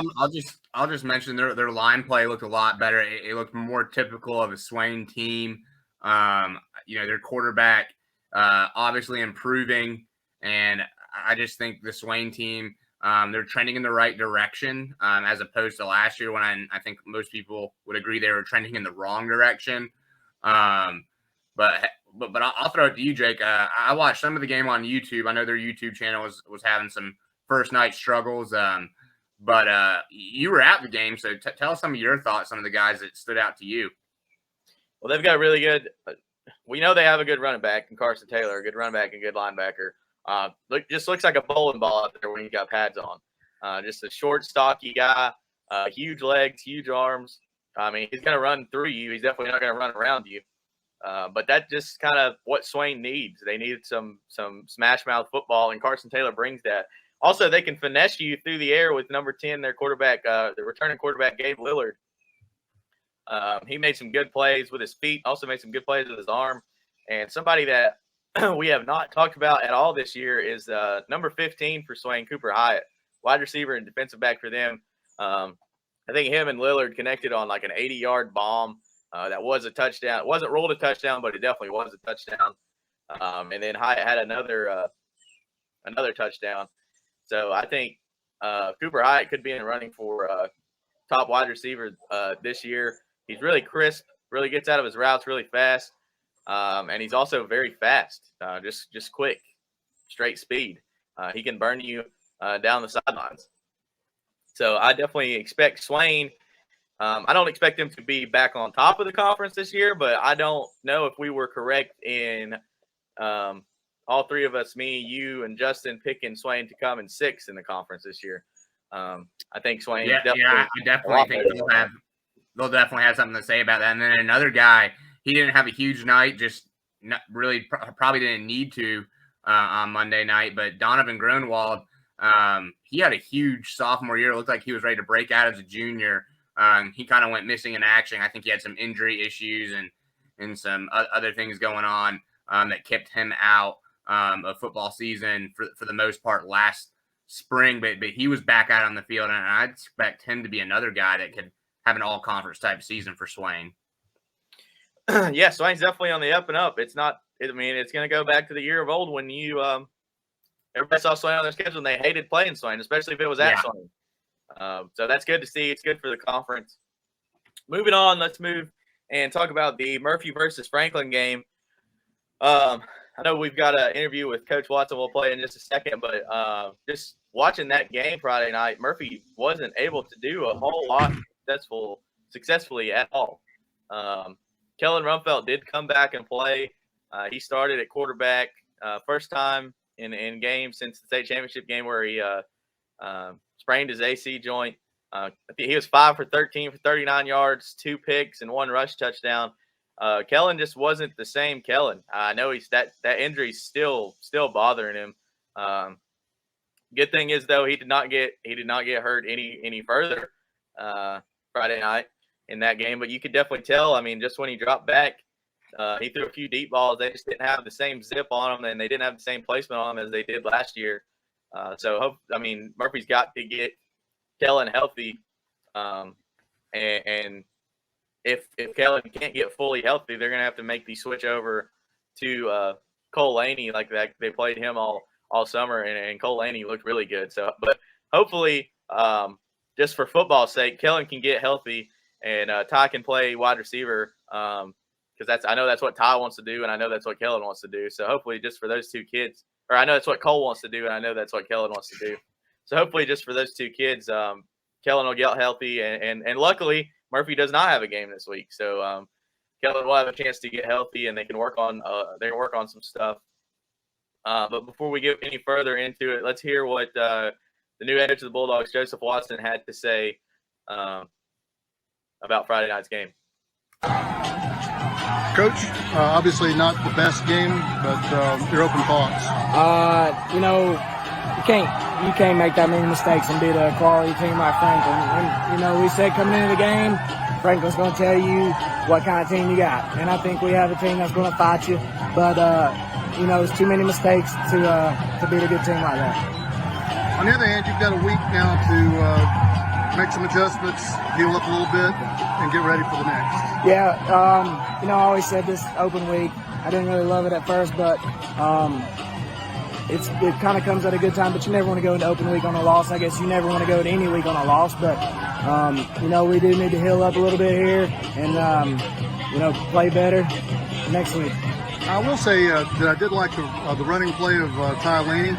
I'll just mention their line play looked a lot better. It looked more typical of a Swain team. Their quarterback obviously improving, and I just think the Swain team they're trending in the right direction as opposed to last year when I think most people would agree they were trending in the wrong direction. But I'll throw it to you, Jake. I watched some of the game on YouTube. I know their YouTube channel was having some first night struggles. But you were at the game, so tell us some of your thoughts, some of the guys that stood out to you. Well, they've got really good. We know they have a good running back in Carson Taylor, a good running back and good linebacker. Just looks like a bowling ball out there when he's got pads on. Just a short, stocky guy, huge legs, huge arms. I mean, he's going to run through you. He's definitely not going to run around you. But that's just kind of what Swain needs. They need some smash mouth football, and Carson Taylor brings that. Also, they can finesse you through the air with number 10, their quarterback, the returning quarterback, Gabe Lillard. He made some good plays with his feet, also made some good plays with his arm. And somebody that we have not talked about at all this year is number 15 for Swain, Cooper Hyatt, wide receiver and defensive back for them. I think him and Lillard connected on like an 80-yard bomb. That was a touchdown. It wasn't ruled a touchdown, but it definitely was a touchdown. And then Hyatt had another touchdown. So I think Cooper Hyatt could be in the running for top wide receiver this year. He's really crisp, really gets out of his routes really fast, and he's also very fast, just quick, straight speed. He can burn you down the sidelines. So I definitely expect Swain. I don't expect them to be back on top of the conference this year, but I don't know if we were correct in all three of us, me, you, and Justin, picking Swain to come in 6th in the conference this year. I think Swain. I definitely think they'll definitely have something to say about that. And then another guy, he didn't have a huge night, just not really probably didn't need to on Monday night, but Donovan Groenwald, he had a huge sophomore year. It looked like he was ready to break out as a junior. He kind of went missing in action. I think he had some injury issues and some other things going on that kept him out of football season for the most part last spring. But he was back out on the field, and I'd expect him to be another guy that could have an all-conference type season for Swain. Yeah, Swain's definitely on the up and up. It's not. I mean, it's going to go back to the year of old when you everybody saw Swain on their schedule and they hated playing Swain, especially if it was at Swain. So that's good to see. It's good for the conference. Moving on, let's move and talk about the Murphy versus Franklin game. I know we've got an interview with Coach Watson we'll play in just a second, but just watching that game Friday night, Murphy wasn't able to do a whole lot successfully at all. Kellen Rumfelt did come back and play. He started at quarterback first time in games since the state championship game where he sprained his AC joint. He was 5 for 13 for 39 yards, 2 picks, and 1 rush touchdown. Kellen just wasn't the same Kellen. I know that injury's still bothering him. Good thing is though he did not get hurt any further Friday night in that game. But you could definitely tell. I mean, just when he dropped back, he threw a few deep balls. They just didn't have the same zip on them, and they didn't have the same placement on them as they did last year. Murphy's got to get Kellen healthy And if Kellen can't get fully healthy, they're going to have to make the switch over to Cole Laney like that. They played him all summer, and Cole Laney looked really good. So, but hopefully, just for football's sake, Kellen can get healthy and Ty can play wide receiver because I know that's what Ty wants to do, and I know that's what Kellen wants to do. So hopefully, just for those two kids, or I know that's what Cole wants to do, and I know that's what Kellen wants to do. So hopefully, just for those two kids, Kellen will get healthy, and luckily Murphy does not have a game this week, so Kellen will have a chance to get healthy, and they can work on some stuff. But before we get any further into it, let's hear what the new head coach of the Bulldogs, Joseph Watson, had to say about Friday night's game. Coach, obviously not the best game, but your open thoughts. You can't make that many mistakes and beat a quality team like Franklin. And, we said coming into the game, Franklin's going to tell you what kind of team you got. And I think we have a team that's going to fight you. But, it's too many mistakes to beat a good team like that. On the other hand, you've got a week now to make some adjustments, heal up a little bit, and get ready for the next. Yeah, I always said this open week. I didn't really love it at first, but it kind of comes at a good time. But you never want to go into open week on a loss. I guess you never want to go to any week on a loss. But, we do need to heal up a little bit here and, play better next week. I will say that I did like the running play of Ty Laney.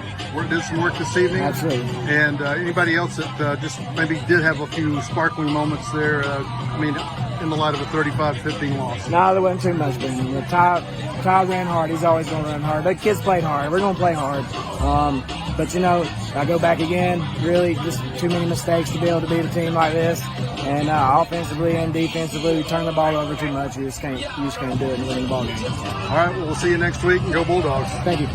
Did some work this evening. Absolutely. And anybody else that just maybe did have a few sparkling moments there, in the light of a 35-15 loss. No, there wasn't too much. Ty ran hard. He's always going to run hard. The kids played hard. We're going to play hard. But, I go back again, really just too many mistakes to be able to beat a team like this. And offensively and defensively, we turn the ball over too much. You just can't do it and win the ball game. All right, well, we'll see you next week, and go Bulldogs. Thank you.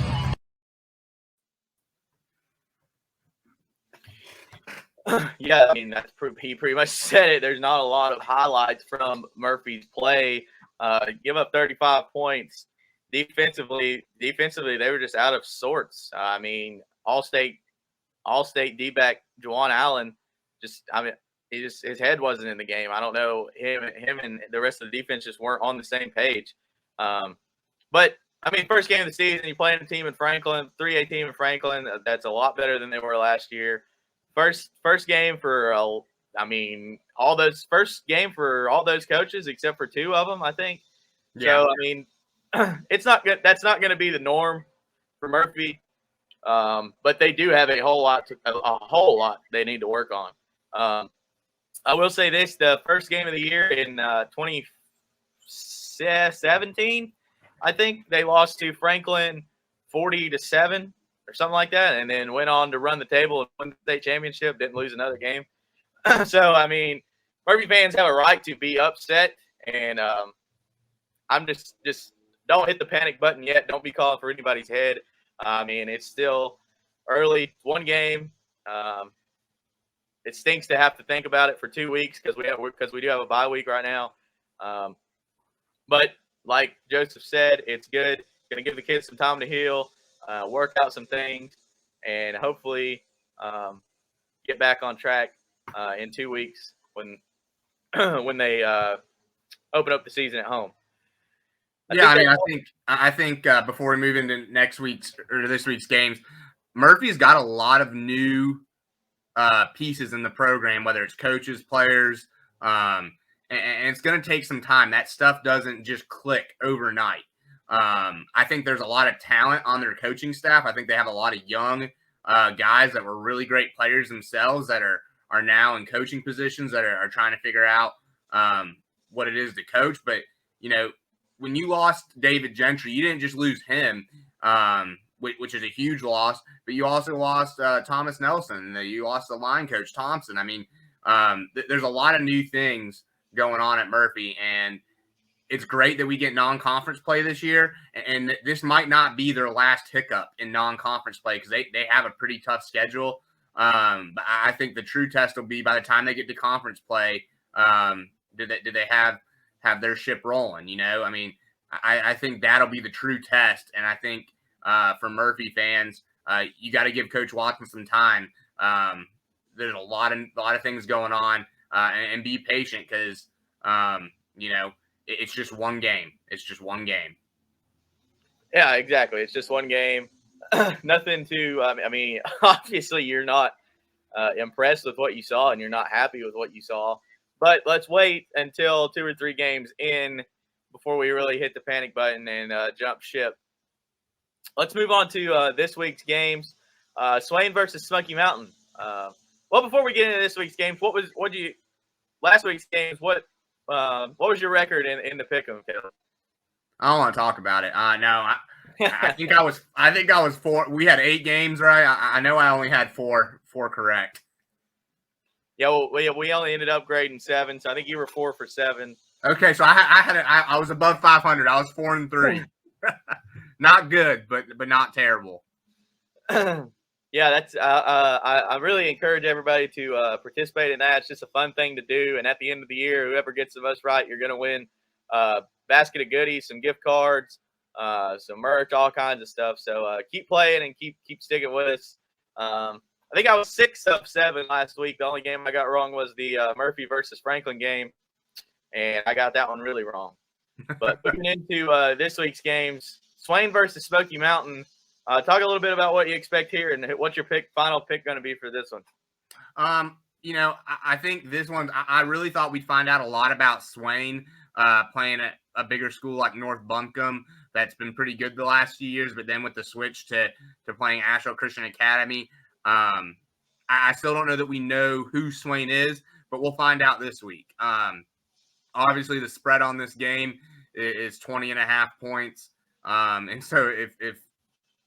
Yeah, he pretty much said it. There's not a lot of highlights from Murphy's play. Give up 35 points. Defensively, they were just out of sorts. All-state D-back Juwan Allen, his head wasn't in the game. I don't know, him and the rest of the defense just weren't on the same page. But first game of the season, you playing a team in Franklin, 3A team in Franklin. That's a lot better than they were last year. First game for all those coaches except for two of them, I think. Yeah. So it's not good. That's not going to be the norm for Murphy. But they do have a whole lot they need to work on. I will say this: the first game of the year in 2017, I think they lost to Franklin 40-7. Or something like that, and then went on to run the table and win the state championship, didn't lose another game. So, Murphy fans have a right to be upset, and I'm just don't hit the panic button yet. Don't be calling for anybody's head. It's still early. One game. It stinks to have to think about it for 2 weeks because we do have a bye week right now. But like Joseph said, it's good. Going to give the kids some time to heal. Work out some things, and hopefully get back on track in 2 weeks when they open up the season at home. I think before we move into this week's games, Murphy's got a lot of new pieces in the program, whether it's coaches, players, and it's going to take some time. That stuff doesn't just click overnight. I think there's a lot of talent on their coaching staff. I think they have a lot of young guys that were really great players themselves that are now in coaching positions that are trying to figure out what it is to coach. But, when you lost David Gentry, you didn't just lose him, which is a huge loss, but you also lost Thomas Nelson. You lost the line coach, Thompson. There's a lot of new things going on at Murphy, and it's great that we get non-conference play this year, and this might not be their last hiccup in non-conference play because they have a pretty tough schedule. But I think the true test will be by the time they get to conference play, do they have their ship rolling? I think that'll be the true test, and I think for Murphy fans, you got to give Coach Watson some time. There's a lot of things going on. and be patient because, it's just one game. It's just one game. Yeah, exactly. It's just one game. Nothing to obviously you're not impressed with what you saw and you're not happy with what you saw. But let's wait until 2 or 3 games in before we really hit the panic button and jump ship. Let's move on to this week's games. Swain versus Smoky Mountain. Before we get into this week's games, last week's games? What was your record in the pick'em, Caleb? I don't want to talk about it. No, I think I was 4. We had 8 games, right? I know I only had 4 correct. Yeah, well, we only ended up grading 7, so I think you were 4 for 7. Okay, so I was above 500. I was 4-3. Not good, but not terrible. Yeah, that's. I really encourage everybody to participate in that. It's just a fun thing to do, and at the end of the year, whoever gets the most right, you're going to win a basket of goodies, some gift cards, some merch, all kinds of stuff. So keep playing and keep sticking with us. I think I was 6 of 7 last week. The only game I got wrong was the Murphy versus Franklin game, and I got that one really wrong. But looking into this week's games, Swain versus Smoky Mountain. Talk a little bit about what you expect here and what's your final pick going to be for this one. I think this one, I really thought we'd find out a lot about Swain playing at a bigger school like North Buncombe. That's been pretty good the last few years, but then with the switch to playing Asheville Christian Academy, I still don't know that we know who Swain is, but we'll find out this week. Obviously, the spread on this game is 20.5 points. And so if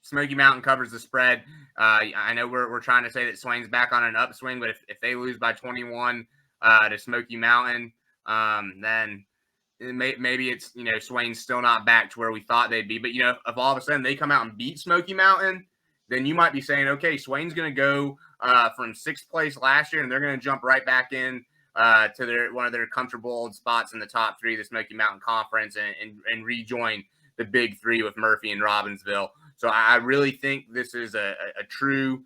Smoky Mountain covers the spread, I know we're trying to say that Swain's back on an upswing, but if they lose by 21 to Smoky Mountain, then maybe it's, Swain's still not back to where we thought they'd be. But, if all of a sudden they come out and beat Smoky Mountain, then you might be saying, okay, Swain's going to go from 6th place last year, and they're going to jump right back in to one of their comfortable old spots in the top 3 of the Smoky Mountain Conference and rejoin the big 3 with Murphy and Robbinsville. So I really think this is a true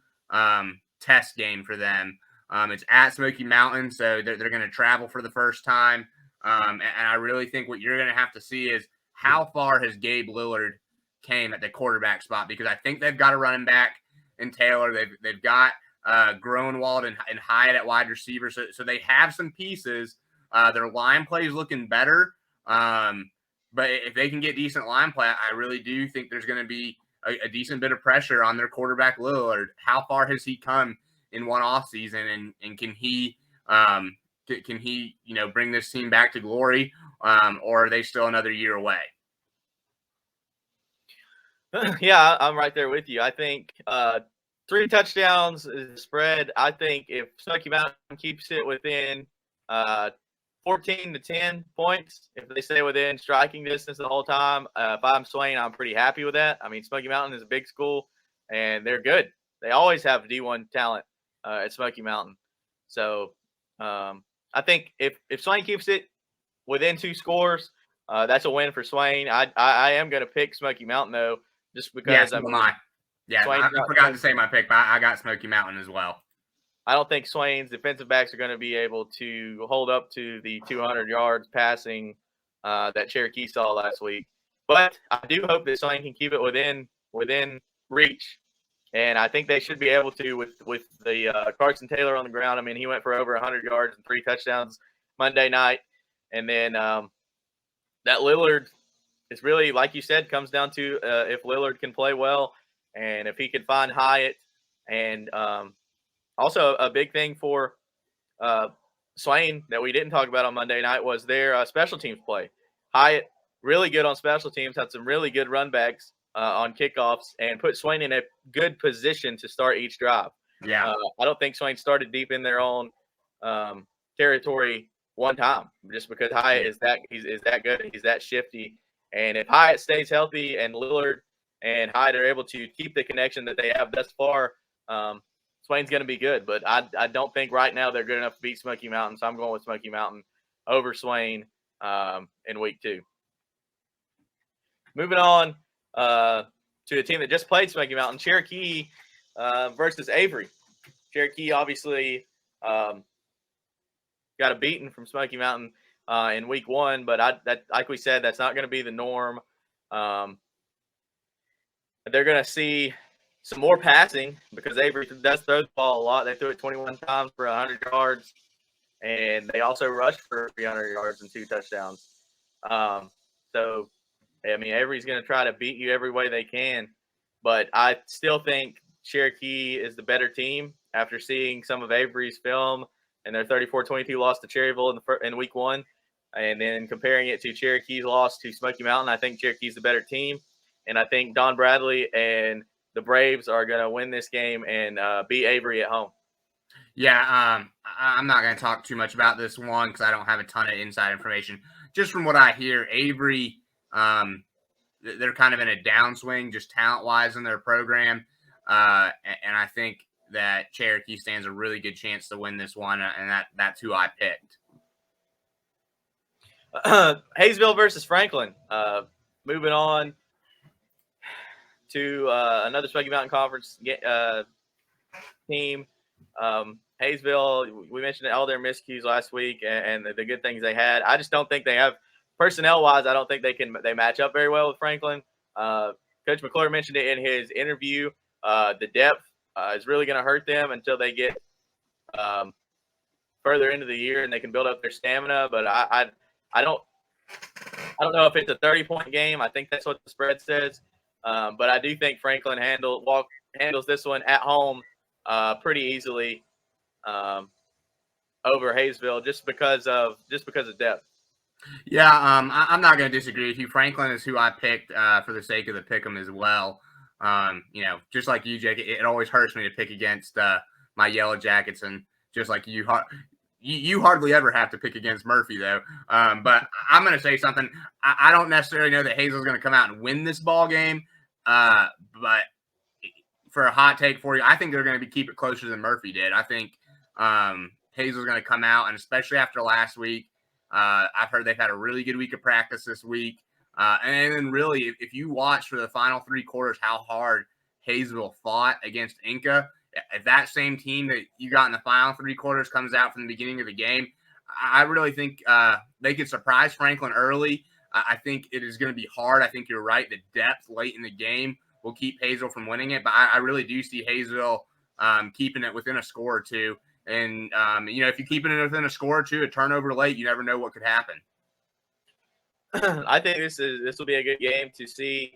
test game for them. It's at Smoky Mountain, so they're going to travel for the first time. And I really think what you're going to have to see is how far has Gabe Lillard came at the quarterback spot, because I think they've got a running back in Taylor. They've got Groenwald and Hyatt at wide receiver. So they have some pieces. Their line play is looking better. But if they can get decent line play, I really do think there's going to be a decent bit of pressure on their quarterback Lillard. How far has he come in one off season, and can he bring this team back to glory, or are they still another year away? Yeah, I'm right there with you. I think 3 touchdowns is the spread. I think if Smoky Mountain keeps it within 14 to 10 points, if they stay within striking distance the whole time, if I'm Swain, I'm pretty happy with that. I mean, Smoky Mountain is a big school, and they're good. They always have D1 talent at Smoky Mountain. So I think if Swain keeps it within 2 scores, that's a win for Swain. I am going to pick Smoky Mountain, though, just because I forgot to say my pick, but I got Smoky Mountain as well. I don't think Swain's defensive backs are going to be able to hold up to the 200 yards passing that Cherokee saw last week. But I do hope that Swain can keep it within reach. And I think they should be able to with the Carson Taylor on the ground. I mean, he went for over 100 yards and 3 touchdowns Monday night. And then that Lillard is really, like you said, comes down to if Lillard can play well and if he can find Hyatt. And also a big thing for Swain that we didn't talk about on Monday night was their special teams play. Hyatt, really good on special teams, had some really good run backs on kickoffs, and put Swain in a good position to start each drive. Yeah. I don't think Swain started deep in their own territory one time, just because Hyatt is that good, he's that shifty. And if Hyatt stays healthy and Lillard and Hyatt are able to keep the connection that they have thus far, Swain's going to be good. But I don't think right now they're good enough to beat Smoky Mountain, so I'm going with Smoky Mountain over Swain in week 2. Moving on to a team that just played Smoky Mountain, Cherokee versus Airy. Cherokee obviously got got a beating from Smoky Mountain in week 1, but like we said, that's not going to be the norm. They're going to see some more passing because Avery does throw the ball a lot. They threw it 21 times for 100 yards, and they also rushed for 300 yards and 2 touchdowns. So, I mean, Avery's going to try to beat you every way they can, but I still think Cherokee is the better team after seeing some of Avery's film and their 34-22 loss to Cherryville in week 1, and then comparing it to Cherokee's loss to Smoky Mountain. I think Cherokee's the better team, and I think Don Bradley and the Braves are going to win this game and beat Avery at home. Yeah, I'm not going to talk too much about this one because I don't have a ton of inside information. Just from what I hear, Avery, they're kind of in a downswing just talent-wise in their program, and I think that Cherokee stands a really good chance to win this one, and that's who I picked. Hayesville versus Franklin. Moving on to another Smoky Mountain Conference team. Hayesville, we mentioned all their miscues last week and the good things they had. I just don't think they have personnel-wise. I don't think they match up very well with Franklin. Coach McClure mentioned it in his interview. The depth is really going to hurt them until they get further into the year and they can build up their stamina. But I don't know if it's a 30-point game. I think that's what the spread says. But I do think Franklin handles this one at home pretty easily over Hayesville just because of depth. Yeah, I'm not going to disagree with you. Franklin is who I picked for the sake of the pick'em as well. Just like you, Jake, it always hurts me to pick against my Yellow Jackets, and just like you hardly ever have to pick against Murphy, though. But I'm going to say something. I don't necessarily know that Hazel's going to come out and win this ball game, but for a hot take for you, I think they're going to keep it closer than Murphy did. I think Hazel's going to come out, and especially after last week, I've heard they've had a really good week of practice this week. And then really, if you watch for the final 3 quarters how hard Hayesville fought against Inca, if that same team that you got in the final 3 quarters comes out from the beginning of the game, I really think they could surprise Franklin early. I think it is going to be hard. I think you're right. The depth late in the game will keep Hayesville from winning it. But I really do see Hayesville keeping it within a score or two. And, if you keep it within a score or two, a turnover late, you never know what could happen. I think this will be a good game to see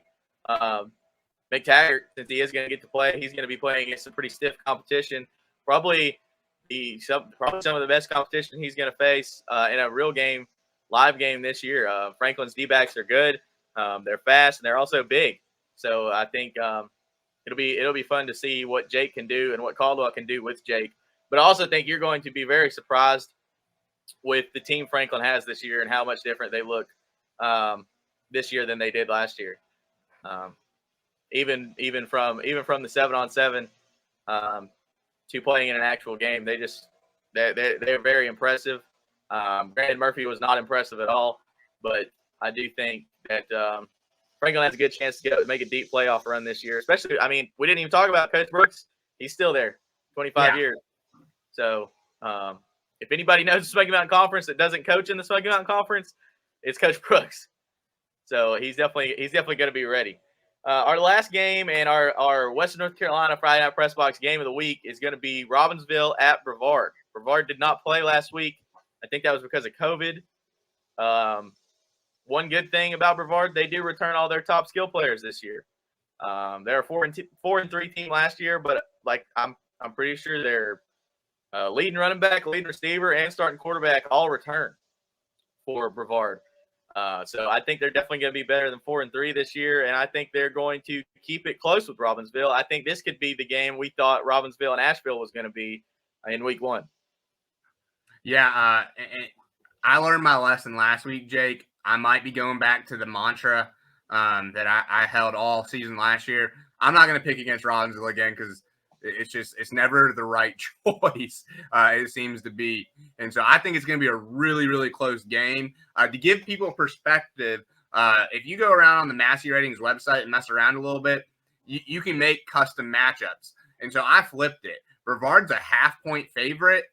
McTaggart, since he is going to get to play. He's going to be playing against some pretty stiff competition. Probably some of the best competition he's going to face in a real game, live game this year. Franklin's D-backs are good. They're fast, and they're also big. So I think it'll be fun to see what Jake can do and what Caldwell can do with Jake. But I also think you're going to be very surprised with the team Franklin has this year and how much different they look this year than they did last year. Even from the 7-on-7 to playing in an actual game, they're very impressive. Brandon Murphy was not impressive at all, but I do think that Franklin has a good chance to make a deep playoff run this year. Especially, I mean, we didn't even talk about Coach Brooks. He's still there, 25 years. So if anybody knows the Smoky Mountain Conference that doesn't coach in the Smoky Mountain Conference, it's Coach Brooks. So he's definitely going to be ready. Our last game and our Western North Carolina Friday Night Pressbox game of the week is going to be Robbinsville at Brevard. Brevard did not play last week. I think that was because of COVID. One good thing about Brevard, they do return all their top skill players this year. They're a 4-3 team last year, but I'm pretty sure their leading running back, leading receiver, and starting quarterback all return for Brevard. So I think they're definitely going to be better than 4-3 this year, and I think they're going to keep it close with Robbinsville. I think this could be the game we thought Robbinsville and Asheville was going to be in week 1. Yeah, and I learned my lesson last week, Jake. I might be going back to the mantra that I held all season last year. I'm not going to pick against Robbinsville again because it's never the right choice, it seems to be. And so I think it's going to be a really, really close game. To give people perspective, if you go around on the Massey Ratings website and mess around a little bit, you can make custom matchups. And so I flipped it. Brevard's a half-point favorite.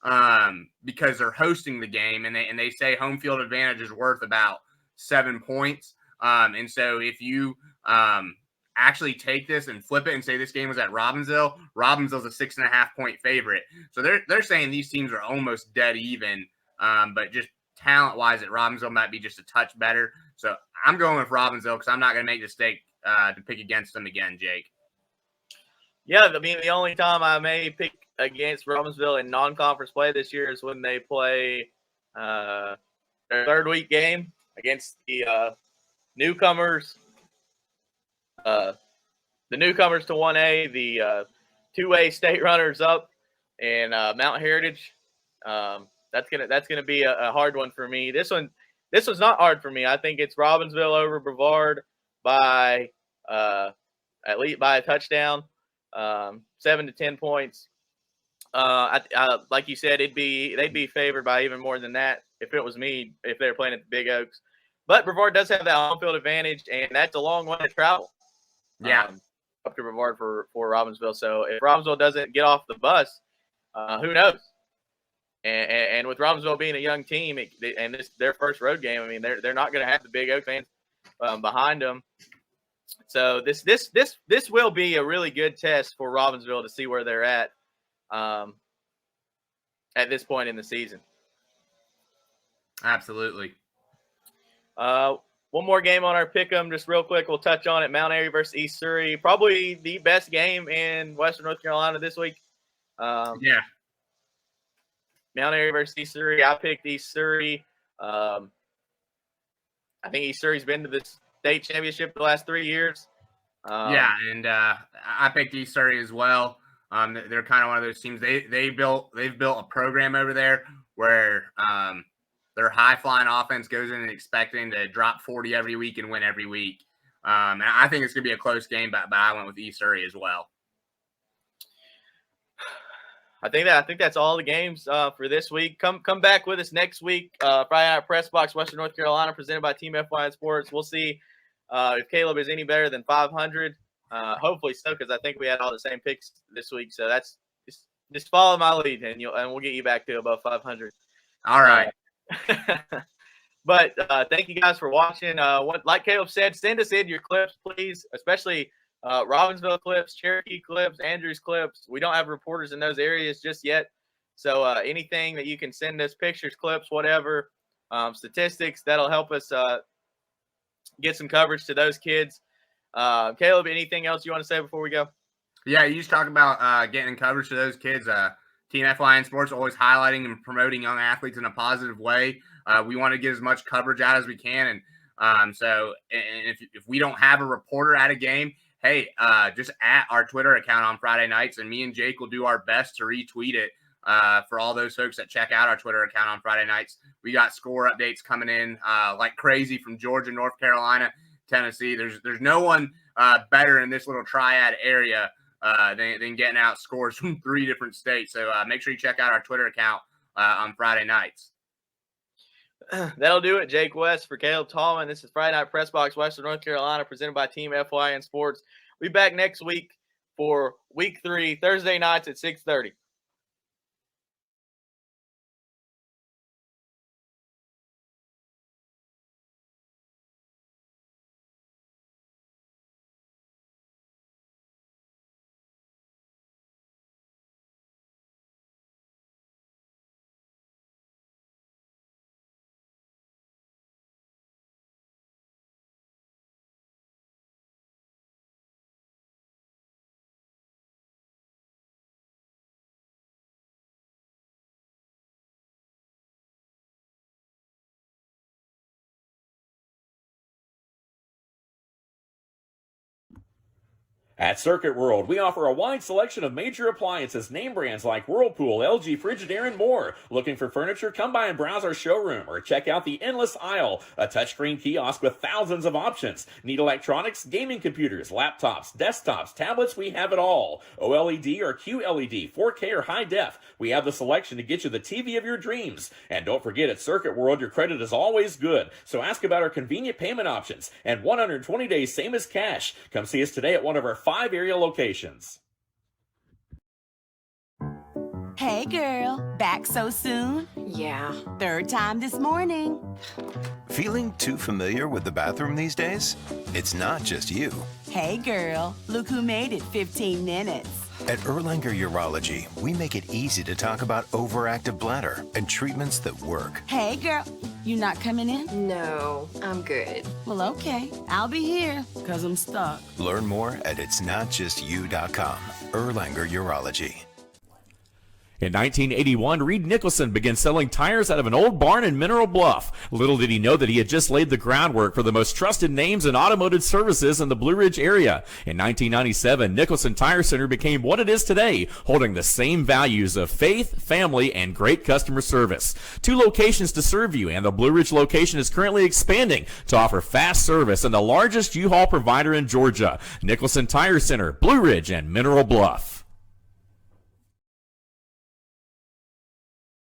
because they're hosting the game, and they say home field advantage is worth about 7 points. And so if you actually take this and flip it and say this game was at Robbinsville, Robbinsville's a 6.5 point favorite. So they're saying these teams are almost dead even, but just talent wise at Robbinsville might be just a touch better. So I'm going with Robbinsville because I'm not going to make the mistake to pick against them again, Jake. Yeah, I mean, the only time I may pick against Robbinsville in non-conference play this year is when they play their third week game against the newcomers. The newcomers to 1A, the 2A state runners up, and Mount Heritage. That's gonna be a hard one for me. This was not hard for me. I think it's Robbinsville over Brevard by at least by a touchdown, 7 to 10 points. Like you said, they'd be favored by even more than that if it was me, if they were playing at the Big Oaks. But Brevard does have that home field advantage, and that's a long way to travel. Yeah, up to Brevard for Robbinsville. So if Robbinsville doesn't get off the bus, who knows? And with Robbinsville being a young team, and this their first road game, I mean they're not going to have the Big Oak fans behind them. So this will be a really good test for Robbinsville to see where they're at this point in the season. Absolutely. One more game on our pick'em, just real quick. We'll touch on it. Mount Airy versus East Surrey, probably the best game in Western North Carolina this week. Yeah. Mount Airy versus East Surrey. I picked East Surrey. I think East Surrey's been to the state championship the last 3 years. And I picked East Surrey as well. They're kind of one of those teams. They've built a program over there where their high flying offense goes in and expecting to drop 40 every week and win every week. And I think it's gonna be a close game, but I went with East Surrey as well. I think that's all the games for this week. Come back with us next week. Friday Night Pressbox, Western North Carolina, presented by Team FYN Sports. We'll see if Caleb is any better than 500. Hopefully so, because I think we had all the same picks this week. So that's just follow my lead, and we'll get you back to above 500. All right. But thank you guys for watching. Like Caleb said, send us in your clips, please, especially Robbinsville clips, Cherokee clips, Andrews clips. We don't have reporters in those areas just yet. So anything that you can send us, pictures, clips, whatever, statistics, that'll help us get some coverage to those kids. Caleb, anything else you want to say before we go? Yeah, you just talk about getting coverage to those kids. Team FYN Sports always highlighting and promoting young athletes in a positive way. We want to get as much coverage out as we can. And so if we don't have a reporter at a game, hey, just at our Twitter account on Friday nights, and me and Jake will do our best to retweet it for all those folks that check out our Twitter account on Friday nights. We got score updates coming in like crazy from Georgia, North Carolina, Tennessee. There's no one better in this little triad area than getting out scores from 3 different states. So make sure you check out our Twitter account on Friday nights. That'll do it. Jake West for Caleb Tallman. This is Friday Night Pressbox, Western North Carolina, presented by Team FYN Sports. We'll be back next week for Week 3, Thursday nights at 6:30. At Circuit World, we offer a wide selection of major appliances, name brands like Whirlpool, LG, Frigidaire, and more. Looking for furniture? Come by and browse our showroom or check out the endless aisle, a touchscreen kiosk with thousands of options. Need electronics, gaming computers, laptops, desktops, tablets? We have it all. OLED or QLED, 4K or high def. We have the selection to get you the TV of your dreams. And don't forget, at Circuit World, your credit is always good. So ask about our convenient payment options and 120 days, same as cash. Come see us today at one of our 5 area locations. Hey, girl. Back so soon? Yeah. Third time this morning. Feeling too familiar with the bathroom these days? It's not just you. Hey, girl. Look who made it 15 minutes. At Erlanger Urology, we make it easy to talk about overactive bladder and treatments that work. Hey, girl. You not coming in? No, I'm good. Well, okay. I'll be here, because I'm stuck. Learn more at itsnotjustyou.com. Erlanger Urology. In 1981, Reed Nicholson began selling tires out of an old barn in Mineral Bluff. Little did he know that he had just laid the groundwork for the most trusted names in automotive services in the Blue Ridge area. In 1997, Nicholson Tire Center became what it is today, holding the same values of faith, family, and great customer service. 2 locations to serve you, and the Blue Ridge location is currently expanding to offer fast service and the largest U-Haul provider in Georgia. Nicholson Tire Center, Blue Ridge, and Mineral Bluff.